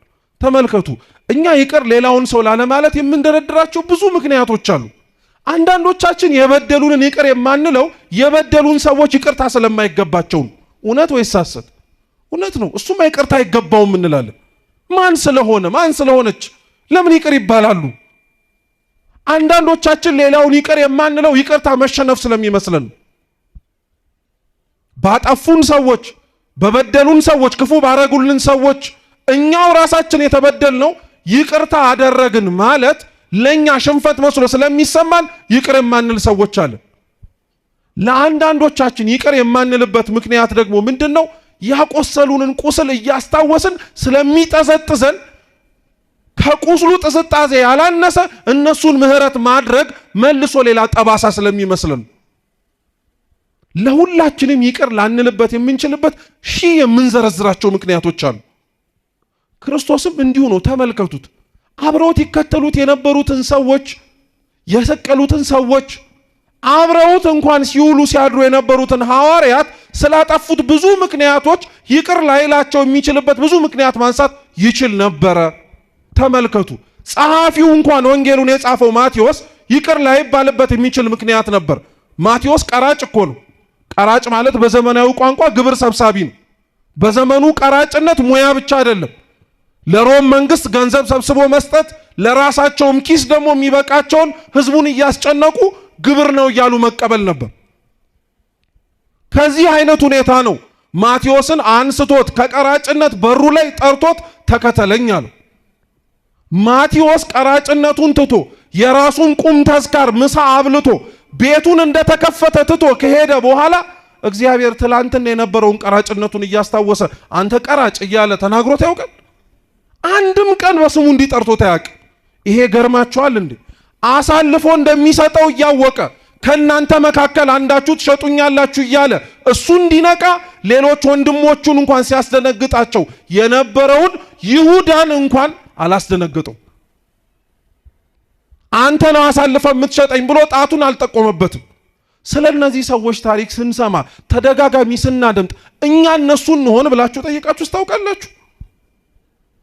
ተመልከቱ። እኛ ይቅር ሌላውን ሰው ላለማለት የምንደረድራቸው ብዙ ምክንያቶች አሉ። አንዳንዶቻችን የበደሉንን ይቅር የማንለው የበደሉን ሰዎች ይቅርታ ስለማይገባቸው ነው። እውነት ወይስ ሐሰት? እውነት ነው። እሱማ ይቅርታ አይገባውም እንላለን። ማን ስለሆነች ለምን ይቅር ይባላሉ? አንዳንዶቻችን ሌላውን ይቅር የማንለው ይቅርታ መሸነፍ ስለሚመስለን ነው። ባጠፉን ሰዎች፣ በበደሉን ሰዎች፣ ክፉ ባረጉልን ሰዎች እኛው ራሳችን የተበደልነው ይቅርታ አደረግን ማለት ለኛ ሽንፈት መስሎ ስለሚሰማን ይቅር የማንል ሰዎች አለን። ለአንዳንዶቻችን ይቅር የማንልበት ምክንያት ደግሞ ምንድነው? ያቆሰሉንን ቁስል እያስታወስን ስለሚጠዘጥዘን ከቁስሉ ጥዝጣዜ ያላነሰ እነሱን ምህረት ማድረግ መልሶ ሌላ ጠባሳ ስለሚመስለን ለሁላችንም ይቅር ላንልበት የምንችልበት ሺህ የምንዘረዝራቸው ምክንያቶች አሉ። ክርስቶስም እንዲሁ ነው። ተመልከቱት። አብረውት ይከተሉት የነበሩትን ሰዎች፣ የሰቀሉትን ሰዎች፣ አብረውት እንኳን ሲውሉ ሲያድሩ የነበሩትን ሐዋርያት ስላጠፉት ብዙ ምክንያቶች ይቅር ላይላቸው የሚችልበት ብዙ ምክንያት ማንሳት ይችል ነበረ። ተመልከቱ። ጸሐፊው እንኳን ወንጌሉን የጻፈው ማቴዎስ ይቅር ላይባልበት የሚችል ምክንያት ነበር። ማቴዎስ ቀራጭ እኮ ነው። ቀራጭ ማለት በዘመናዊ ቋንቋ ግብር ሰብሳቢ ነው። በዘመኑ ቀራጭነት ሙያ ብቻ አይደለም። ለሮም መንግስት ገንዘብ ሰብስቦ መስጠት፣ ለራሳቸውም ኪስ ደግሞ የሚበቃቸውን ህዝቡን እያስጨነቁ ግብር ነው እያሉ መቀበል ነበር። ከዚህ አይነት ሁኔታ ነው ማቴዎስን አንስቶት ከቀራጭነት በሩ ላይ ጠርቶት ተከተለኝ አለው። ማቴዎስ ቀራጭነቱን ትቶ የራሱን ቁም ተዝካር ምሳ አብልቶ ቤቱን እንደተከፈተ ትቶ ከሄደ በኋላ እግዚአብሔር ትላንትና የነበረውን ቀራጭነቱን እያስታወሰ አንተ ቀራጭ እያለ ተናግሮት ያውቃል? አንድም ቀን በስሙ እንዲጠርቶት ያውቅ? ይሄ ገርማችኋል እንዴ? አሳልፎ እንደሚሰጠው እያወቀ ከናንተ መካከል አንዳችሁ ትሸጡኛላችሁ እያለ እሱ እንዲነቃ ሌሎች ወንድሞቹን እንኳን ሲያስደነግጣቸው የነበረውን ይሁዳን እንኳን አላስደነግጠው። አንተ ነው አሳልፈ የምትሸጠኝ ብሎ ጣቱን አልጠቆመበትም። ስለነዚህ ሰዎች ታሪክ ስንሰማ ተደጋጋሚ ስናደምጥ እኛ እነሱ እንሆን ብላችሁ ጠይቃችሁ ታውቃላችሁ?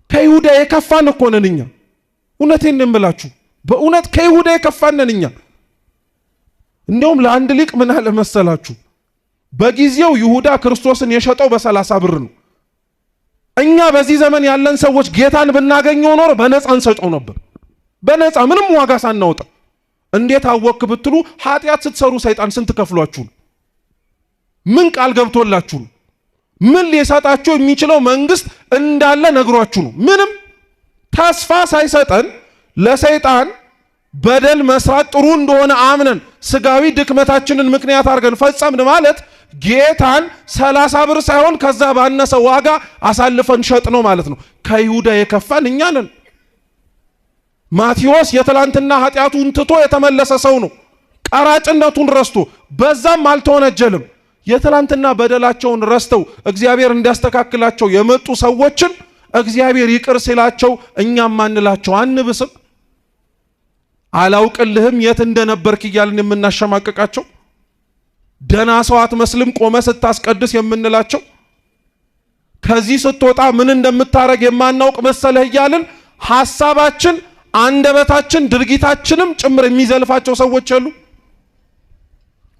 ከይሁዳ የከፋን እኮ ነን እኛ። እውነቴን እምላችሁ በእውነት ከይሁዳ የከፋን ነን እኛ። እንደውም ለአንድ ሊቅ ምን አለ መሰላችሁ? በጊዜው ይሁዳ ክርስቶስን የሸጠው በ30 ብር ነው። እኛ በዚህ ዘመን ያለን ሰዎች ጌታን ብናገኘው ኖር በነፃ እንሰጠው ነበር። በነፃ ምንም ዋጋ ሳናወጣ። እንዴት አወክ ብትሉ ኃጢአት ስትሰሩ ሰይጣን ስንት ከፍሏችሁ ነው? ምን ቃል ገብቶላችሁ ነው? ምን ሊሰጣችሁ የሚችለው መንግስት እንዳለ ነግሯችሁ ነው? ምንም ተስፋ ሳይሰጠን ለሰይጣን በደል መስራት ጥሩ እንደሆነ አምነን ስጋዊ ድክመታችንን ምክንያት አድርገን ፈጸምን ማለት ጌታን 30 ብር ሳይሆን ከዛ ባነሰ ዋጋ አሳልፈን ሸጥ ነው ማለት ነው። ከይሁዳ የከፋን እኛ ነን። ማቴዎስ የትላንትና ኃጢአቱን ትቶ የተመለሰ ሰው ነው። ቀራጭነቱን ረስቶ በዛም አልተወነጀልም። የትላንትና በደላቸውን ረስተው እግዚአብሔር እንዲያስተካክላቸው የመጡ ሰዎችን እግዚአብሔር ይቅር ሲላቸው እኛም ማንላቸው አንብስም? አላውቅልህም የት እንደነበርክ እያልን የምናሸማቀቃቸው፣ ደና ሰው አትመስልም ቆመ ስታስቀድስ የምንላቸው፣ ከዚህ ስትወጣ ምን እንደምታረግ የማናውቅ መሰለህ እያልን ሐሳባችን፣ አንደበታችን፣ ድርጊታችንም ጭምር የሚዘልፋቸው ሰዎች አሉ።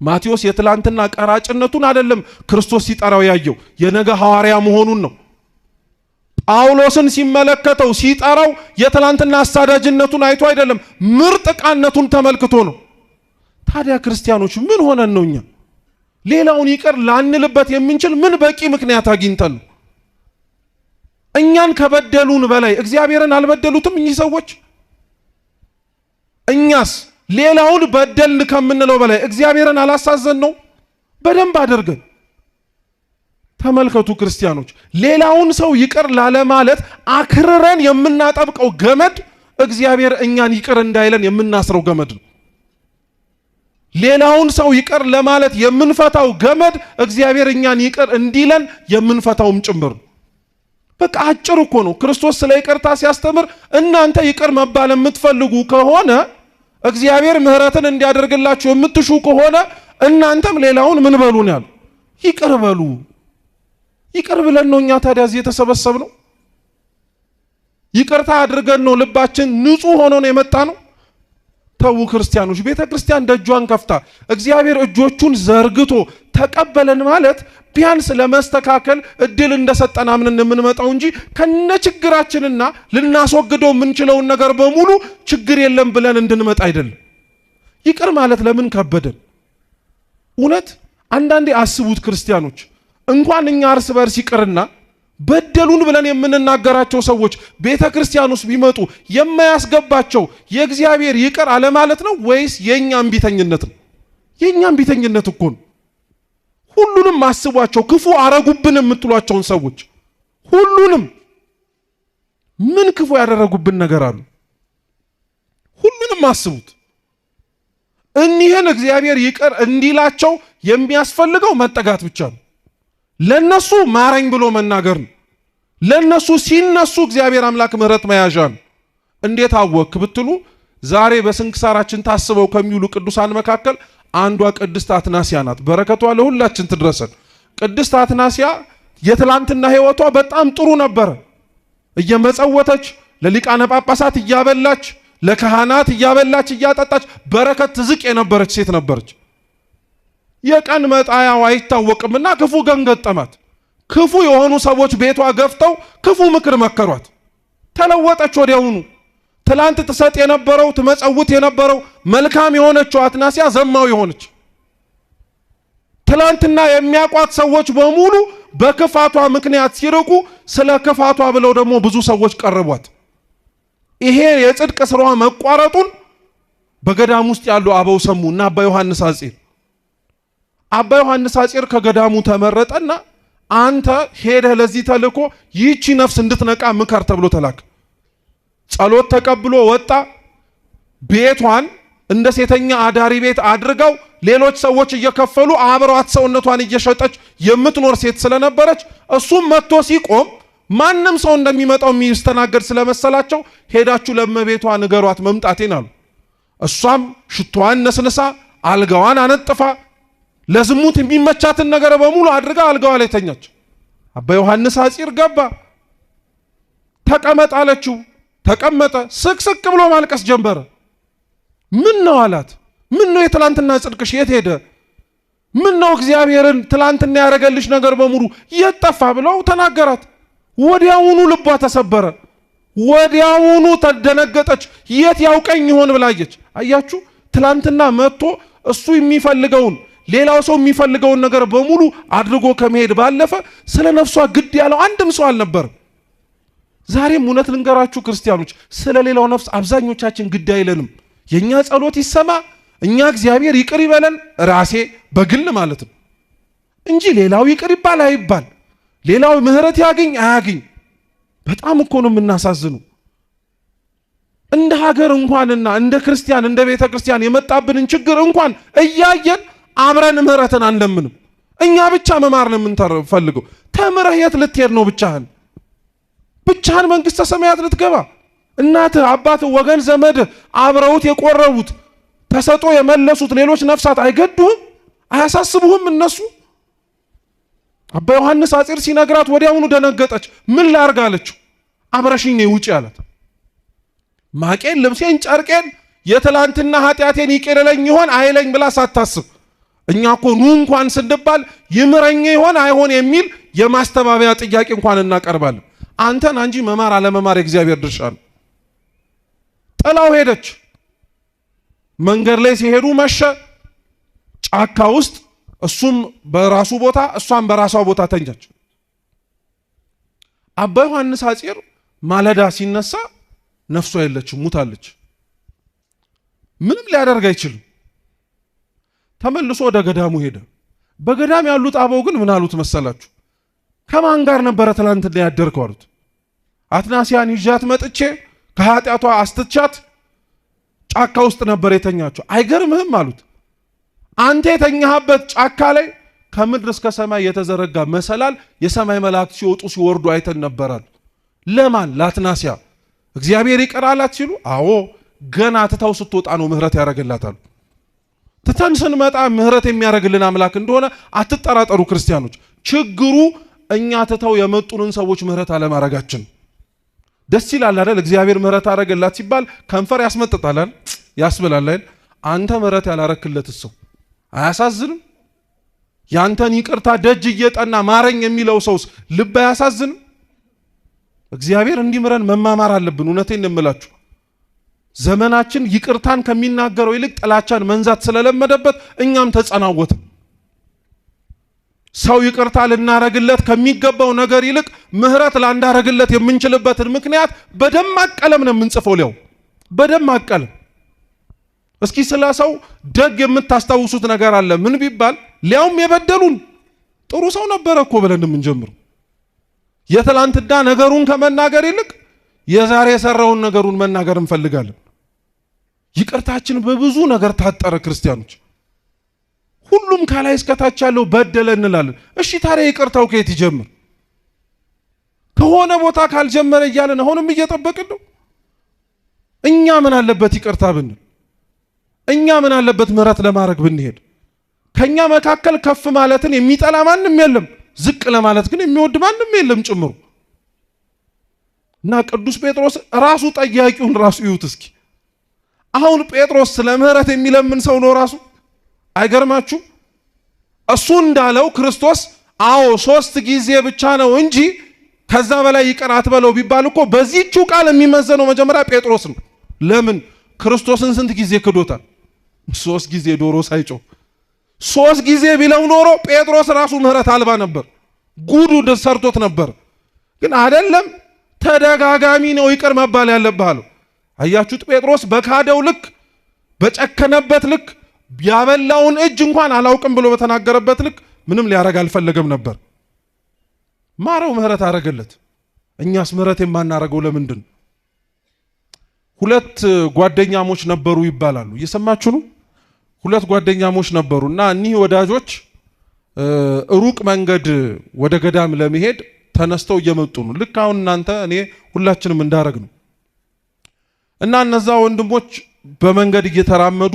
ማቴዎስ የትላንትና ቀራጭነቱን አይደለም ክርስቶስ ሲጠራው ያየው የነገ ሐዋርያ መሆኑን ነው። ጳውሎስን ሲመለከተው ሲጠራው የትላንትና አሳዳጅነቱን አይቶ አይደለም ምርጥ ዕቃነቱን ተመልክቶ ነው። ታዲያ ክርስቲያኖች ምን ሆነን ነው እኛ ሌላውን ይቅር ላንልበት የምንችል ምን በቂ ምክንያት አግኝተን ነው? እኛን ከበደሉን በላይ እግዚአብሔርን አልበደሉትም እኚህ ሰዎች? እኛስ ሌላውን በደልን ከምንለው በላይ እግዚአብሔርን አላሳዘን ነው? በደንብ አድርገን ተመልከቱ ክርስቲያኖች። ሌላውን ሰው ይቅር ላለማለት አክርረን የምናጠብቀው ገመድ እግዚአብሔር እኛን ይቅር እንዳይለን የምናስረው ገመድ ነው። ሌላውን ሰው ይቅር ለማለት የምንፈታው ገመድ እግዚአብሔር እኛን ይቅር እንዲለን የምንፈታውም ጭምር። በቃ አጭር እኮ ነው። ክርስቶስ ስለ ይቅርታ ሲያስተምር እናንተ ይቅር መባል የምትፈልጉ ከሆነ እግዚአብሔር ምህረትን እንዲያደርግላችሁ የምትሹ ከሆነ እናንተም ሌላውን ምን በሉ ነው ያለው? ይቅር በሉ። ይቅር ብለን ነው እኛ ታዲያ እዚህ የተሰበሰብነው። ይቅርታ አድርገን ነው ልባችን ንጹህ ሆኖ ነው የመጣ ነው። ተው ክርስቲያኖች፣ ቤተ ክርስቲያን ደጇን ከፍታ እግዚአብሔር እጆቹን ዘርግቶ ተቀበለን ማለት ቢያንስ ለመስተካከል እድል እንደሰጠን አምነን የምንመጣው እንጂ ከነችግራችንና ልናስወግደው የምንችለውን ነገር በሙሉ ችግር የለም ብለን እንድንመጣ አይደለም። ይቅር ማለት ለምን ከበደን? እውነት አንዳንዴ አስቡት ክርስቲያኖች፣ እንኳን እኛ እርስ በርስ ይቅርና በደሉን ብለን የምንናገራቸው ሰዎች ቤተ ክርስቲያን ውስጥ ቢመጡ የማያስገባቸው የእግዚአብሔር ይቅር አለ ማለት ነው ወይስ የኛም ቢተኝነት ነው? የኛም ቢተኝነት እኮ ነው። ሁሉንም አስቧቸው። ክፉ አረጉብን የምትሏቸውን ሰዎች ሁሉንም ምን ክፉ ያደረጉብን ነገር አሉ? ሁሉንም አስቡት። እኒህን እግዚአብሔር ይቅር እንዲላቸው የሚያስፈልገው መጠጋት ብቻ ነው። ለነሱ ማረኝ ብሎ መናገር ነው። ለነሱ ሲነሱ እግዚአብሔር አምላክ ምህረት መያዣ ነው። እንዴት አወክ ብትሉ ዛሬ በስንክሳራችን ታስበው ከሚውሉ ቅዱሳን መካከል አንዷ ቅድስት አትናሲያ ናት። በረከቷ ለሁላችን ትድረሰን። ቅድስት አትናሲያ የትላንትና ህይወቷ በጣም ጥሩ ነበረ። እየመጸወተች ለሊቃነ ጳጳሳት እያበላች ለካህናት እያበላች እያጠጣች በረከት ትዝቅ የነበረች ሴት ነበረች። የቀን መጣያው አይታወቅምና ክፉ ቀን ገጠማት። ክፉ የሆኑ ሰዎች ቤቷ ገፍተው ክፉ ምክር መከሯት። ተለወጠች ወዲያውኑ። ትላንት ትሰጥ የነበረው ትመጸውት የነበረው መልካም የሆነችው አትናሲያ ዘማዊ ሆነች። ትላንትና የሚያቋት ሰዎች በሙሉ በክፋቷ ምክንያት ሲርቁ ስለ ክፋቷ ብለው ደግሞ ብዙ ሰዎች ቀረቧት። ይሄ የጽድቅ ስራዋ መቋረጡን በገዳም ውስጥ ያሉ አበው ሰሙና አባ ዮሐንስ አጼር ከገዳሙ ተመረጠና አንተ ሄደህ ለዚህ ተልኮ ይህቺ ነፍስ እንድትነቃ ምከር ተብሎ ተላከ። ጸሎት ተቀብሎ ወጣ። ቤቷን እንደ ሴተኛ አዳሪ ቤት አድርገው ሌሎች ሰዎች እየከፈሉ አብሯት ሰውነቷን እየሸጠች የምትኖር ሴት ስለነበረች እሱም መጥቶ ሲቆም ማንም ሰው እንደሚመጣው የሚስተናገድ ስለመሰላቸው ሄዳችሁ ለመቤቷ ንገሯት መምጣቴን አሉ። እሷም ሽቷን ነስንሳ አልጋዋን አነጥፋ ለዝሙት የሚመቻትን ነገር በሙሉ አድርጋ አልጋዋ ላይ ተኛች። አባ ዮሐንስ አጺር ገባ። ተቀመጥ አለችው። ተቀመጠ። ስቅስቅ ብሎ ማልቀስ ጀመረ። ምን ነው አላት። ምን ነው የትላንትና ጽድቅሽ የት ሄደ? ምን ነው እግዚአብሔርን ትላንትና ያደረገልሽ ነገር በሙሉ የት ጠፋ ብለው ተናገራት። ወዲያውኑ ልቧ ተሰበረ። ወዲያውኑ ተደነገጠች። የት ያውቀኝ ይሆን ብላየች። አያችሁ፣ ትላንትና መጥቶ እሱ የሚፈልገውን ሌላው ሰው የሚፈልገውን ነገር በሙሉ አድርጎ ከመሄድ ባለፈ ስለ ነፍሷ ግድ ያለው አንድም ሰው አልነበረም። ዛሬም እውነት ልንገራችሁ ክርስቲያኖች፣ ስለ ሌላው ነፍስ አብዛኞቻችን ግድ አይለንም። የኛ ጸሎት ይሰማ፣ እኛ እግዚአብሔር ይቅር ይበለን፣ ራሴ በግል ማለት ነው እንጂ ሌላው ይቅር ይባል አይባል፣ ሌላው ምህረት ያገኝ አያገኝ። በጣም እኮ ነው የምናሳዝነው። እንደ ሀገር እንኳንና እንደ ክርስቲያን እንደ ቤተ ክርስቲያን የመጣብንን ችግር እንኳን እያየን አብረን ምህረትን አንለምንም። እኛ ብቻ መማር ነው የምንፈልገው። ተምረህ የት ልትሄድ ነው? ብቻህን መንግስተ ሰማያት ልትገባ? እናትህ፣ አባትህ፣ ወገን ዘመድህ አብረውት የቆረቡት ተሰጦ የመለሱት ሌሎች ነፍሳት አይገዱህም? አያሳስቡህም እነሱ? አባ ዮሐንስ አጺር ሲነግራት ወዲያውኑ ደነገጠች። ምን ላርግ አለችው። አብረሽኝ ነይ ውጪ አላት። ማቄን፣ ልብሴን፣ ጨርቄን የትላንትና ኃጢአቴን ይቅር ይለኝ ይሆን አይለኝ ብላ ሳታስብ እኛ እኮ ኑ እንኳን ስንባል ይምረኝ ይሆን አይሆን የሚል የማስተባበያ ጥያቄ እንኳን እናቀርባለን። አንተን እንጂ መማር አለመማር የእግዚአብሔር ድርሻ ነው። ጥላው ሄደች። መንገድ ላይ ሲሄዱ መሸ። ጫካ ውስጥ እሱም በራሱ ቦታ እሷም በራሷ ቦታ ተኛች። አባ ዮሐንስ አጺር ማለዳ ሲነሳ ነፍሷ የለችም፣ ሙታለች። ምንም ሊያደርግ አይችልም። ተመልሶ ወደ ገዳሙ ሄደ። በገዳም ያሉት አበው ግን ምን አሉት መሰላችሁ? ከማን ጋር ነበረ ትላንትና ያደርከው አሉት። አትናሲያን ይዣት መጥቼ ከኃጢአቷ አስትቻት ጫካ ውስጥ ነበር የተኛቸው። አይገርምህም አሉት። አንተ የተኛህበት ጫካ ላይ ከምድር እስከ ሰማይ የተዘረጋ መሰላል የሰማይ መላእክት ሲወጡ ሲወርዱ አይተን ነበራል። ለማን? ለአትናስያ እግዚአብሔር ይቅር አላት ሲሉ፣ አዎ ገና ትታው ስትወጣ ነው ምህረት ያደርግላታል። ትተን ስንመጣ ምህረት የሚያደርግልን አምላክ እንደሆነ አትጠራጠሩ ክርስቲያኖች። ችግሩ እኛ ትተው የመጡንን ሰዎች ምህረት አለማድረጋችን። ደስ ይላል አይደል? እግዚአብሔር ምህረት አደረገላት ሲባል ከንፈር ያስመጥጣል ያስብላል። አንተ ምህረት ያላረክለት ሰው አያሳዝንም? ያንተን ይቅርታ ደጅ እየጠና ማረኝ የሚለው ሰውስ ልብ አያሳዝንም? እግዚአብሔር እንዲምረን መማማር አለብን። እውነቴን እንምላችሁ ዘመናችን ይቅርታን ከሚናገረው ይልቅ ጥላቻን መንዛት ስለለመደበት እኛም ተጸናወትን። ሰው ይቅርታ ልናረግለት ከሚገባው ነገር ይልቅ ምህረት ላንዳረግለት የምንችልበትን ምክንያት በደማቅ ቀለም ነው የምንጽፈው። ሊያው በደማቅ ቀለም። እስኪ ስለ ሰው ደግ የምታስታውሱት ነገር አለ? ምን ቢባል ሊያውም የበደሉን ጥሩ ሰው ነበረ እኮ ብለን የምንጀምረው። የትላንትና ነገሩን ከመናገር ይልቅ የዛሬ የሰራውን ነገሩን መናገር እንፈልጋለን። ይቅርታችን በብዙ ነገር ታጠረ። ክርስቲያኖች ሁሉም ከላይ እስከታች ያለው በደለ እንላለን። እሺ ታዲያ ይቅርታው ከየት ይጀምር? ከሆነ ቦታ ካልጀመረ እያለን አሁንም እየጠበቅን ነው። እኛ ምን አለበት ይቅርታ ብንል? እኛ ምን አለበት ምህረት ለማድረግ ብንሄድ? ከኛ መካከል ከፍ ማለትን የሚጠላ ማንም የለም፣ ዝቅ ለማለት ግን የሚወድ ማንም የለም ጭምሩ። እና ቅዱስ ጴጥሮስ ራሱ ጠያቂውን ራሱ ይዩት እስኪ። አሁን ጴጥሮስ ስለ ምህረት የሚለምን ሰው ነው ራሱ። አይገርማችሁ? እሱ እንዳለው ክርስቶስ አዎ 3 ጊዜ ብቻ ነው እንጂ ከዛ በላይ ይቅር አትበለው ቢባል እኮ በዚህችው ቃል የሚመዘነው መጀመሪያ ጴጥሮስ ነው። ለምን? ክርስቶስን ስንት ጊዜ ክዶታል? 3 ጊዜ ዶሮ ሳይጮህ 3 ጊዜ ቢለው ኖሮ ጴጥሮስ ራሱ ምህረት አልባ ነበር፣ ጉዱ ሰርቶት ነበር። ግን አይደለም፣ ተደጋጋሚ ነው ይቅር መባል ያለብህ አለው። አያችሁት? ጴጥሮስ በካደው ልክ በጨከነበት ልክ ያበላውን እጅ እንኳን አላውቅም ብሎ በተናገረበት ልክ ምንም ሊያረግ አልፈለገም ነበር። ማረው፣ ምህረት አረገለት። እኛስ ምህረት የማናረገው ለምንድን? 2 ጓደኛሞች ነበሩ ይባላሉ። እየሰማችሁ ነው? 2 ጓደኛሞች ነበሩና እኒህ ወዳጆች ሩቅ መንገድ ወደ ገዳም ለመሄድ ተነስተው እየመጡ ነው። ልክ አሁን እናንተ እኔ ሁላችንም እንዳረግ ነው። እና እነዛ ወንድሞች በመንገድ እየተራመዱ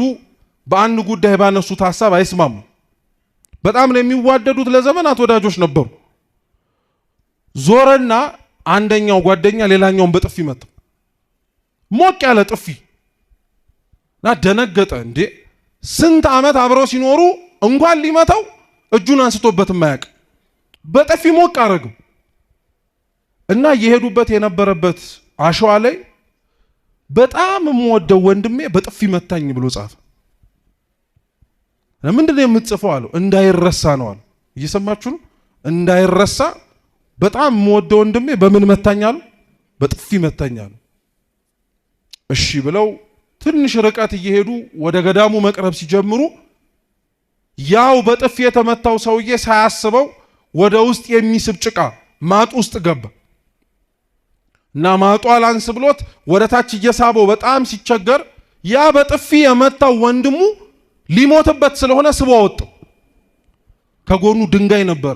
በአንድ ጉዳይ ባነሱት ሐሳብ አይስማሙ። በጣም ነው የሚዋደዱት፣ ለዘመናት ወዳጆች ነበሩ። ዞረና አንደኛው ጓደኛ ሌላኛውን በጥፊ መታው። ሞቅ ያለ ጥፊ። እና ደነገጠ። እንዴ ስንት ዓመት አብረው ሲኖሩ እንኳን ሊመታው እጁን አንስቶበት የማያውቅ በጥፊ ሞቅ አረገው። እና እየሄዱበት የነበረበት አሸዋ ላይ በጣም የምወደው ወንድሜ በጥፊ መታኝ ብሎ ጻፈ። ለምንድን ነው የምትጽፈው አለው። እንዳይረሳ ነው አለው። እየሰማችሁ ነው? እንዳይረሳ በጣም የምወደው ወንድሜ በምን መታኝ አለው? በጥፊ መታኝ አለው። እሺ ብለው ትንሽ ርቀት እየሄዱ ወደ ገዳሙ መቅረብ ሲጀምሩ ያው በጥፊ የተመታው ሰውዬ ሳያስበው ወደ ውስጥ የሚስብ ጭቃ ማጥ ውስጥ ገባ እና ማጡ አላንስ ብሎት ወደ ታች እየሳበው በጣም ሲቸገር ያ በጥፊ የመታው ወንድሙ ሊሞትበት ስለሆነ ስቦ አወጣው። ከጎኑ ድንጋይ ነበር።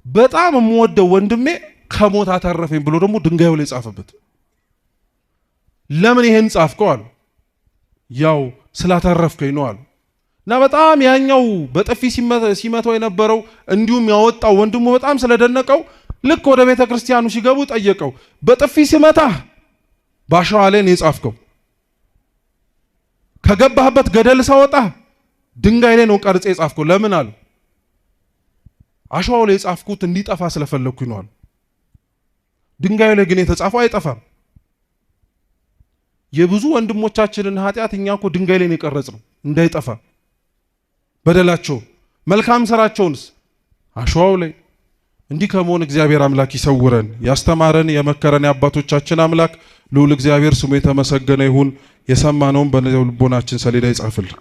በጣም የምወደው ወንድሜ ከሞት አተረፈኝ ብሎ ደግሞ ድንጋዩ ላይ ጻፈበት። ለምን ይሄን ጻፍከው አሉ። ያው ስላተረፍከኝ ነው አሉ። እና በጣም ያኛው በጥፊ ሲመታው የነበረው እንዲሁም ያወጣው ወንድሙ በጣም ስለደነቀው ልክ ወደ ቤተ ክርስቲያኑ ሲገቡ ጠየቀው። በጥፊ ሲመታ ባሸዋ ላይ ነው የጻፍከው፣ ከገባህበት ገደል ሳወጣ ድንጋይ ላይ ነው ቀርጼ የጻፍከው፣ ለምን አሉ። አሸዋው ላይ የጻፍኩት እንዲጠፋ ስለፈለኩኝ ነው አሉ። ድንጋዩ ላይ ግን የተጻፈው አይጠፋም። የብዙ ወንድሞቻችንን ኃጢአት እኛ እኮ ድንጋይ ላይ ነው የቀረጽነው እንዳይጠፋ። በደላቸው መልካም ስራቸውንስ አሸዋው ላይ። እንዲህ ከመሆን እግዚአብሔር አምላክ ይሰውረን። ያስተማረን የመከረን የአባቶቻችን አምላክ ልዑል እግዚአብሔር ስሙ የተመሰገነ ይሁን። የሰማነውን በልቦናችን ሰሌዳ ይጻፍልን።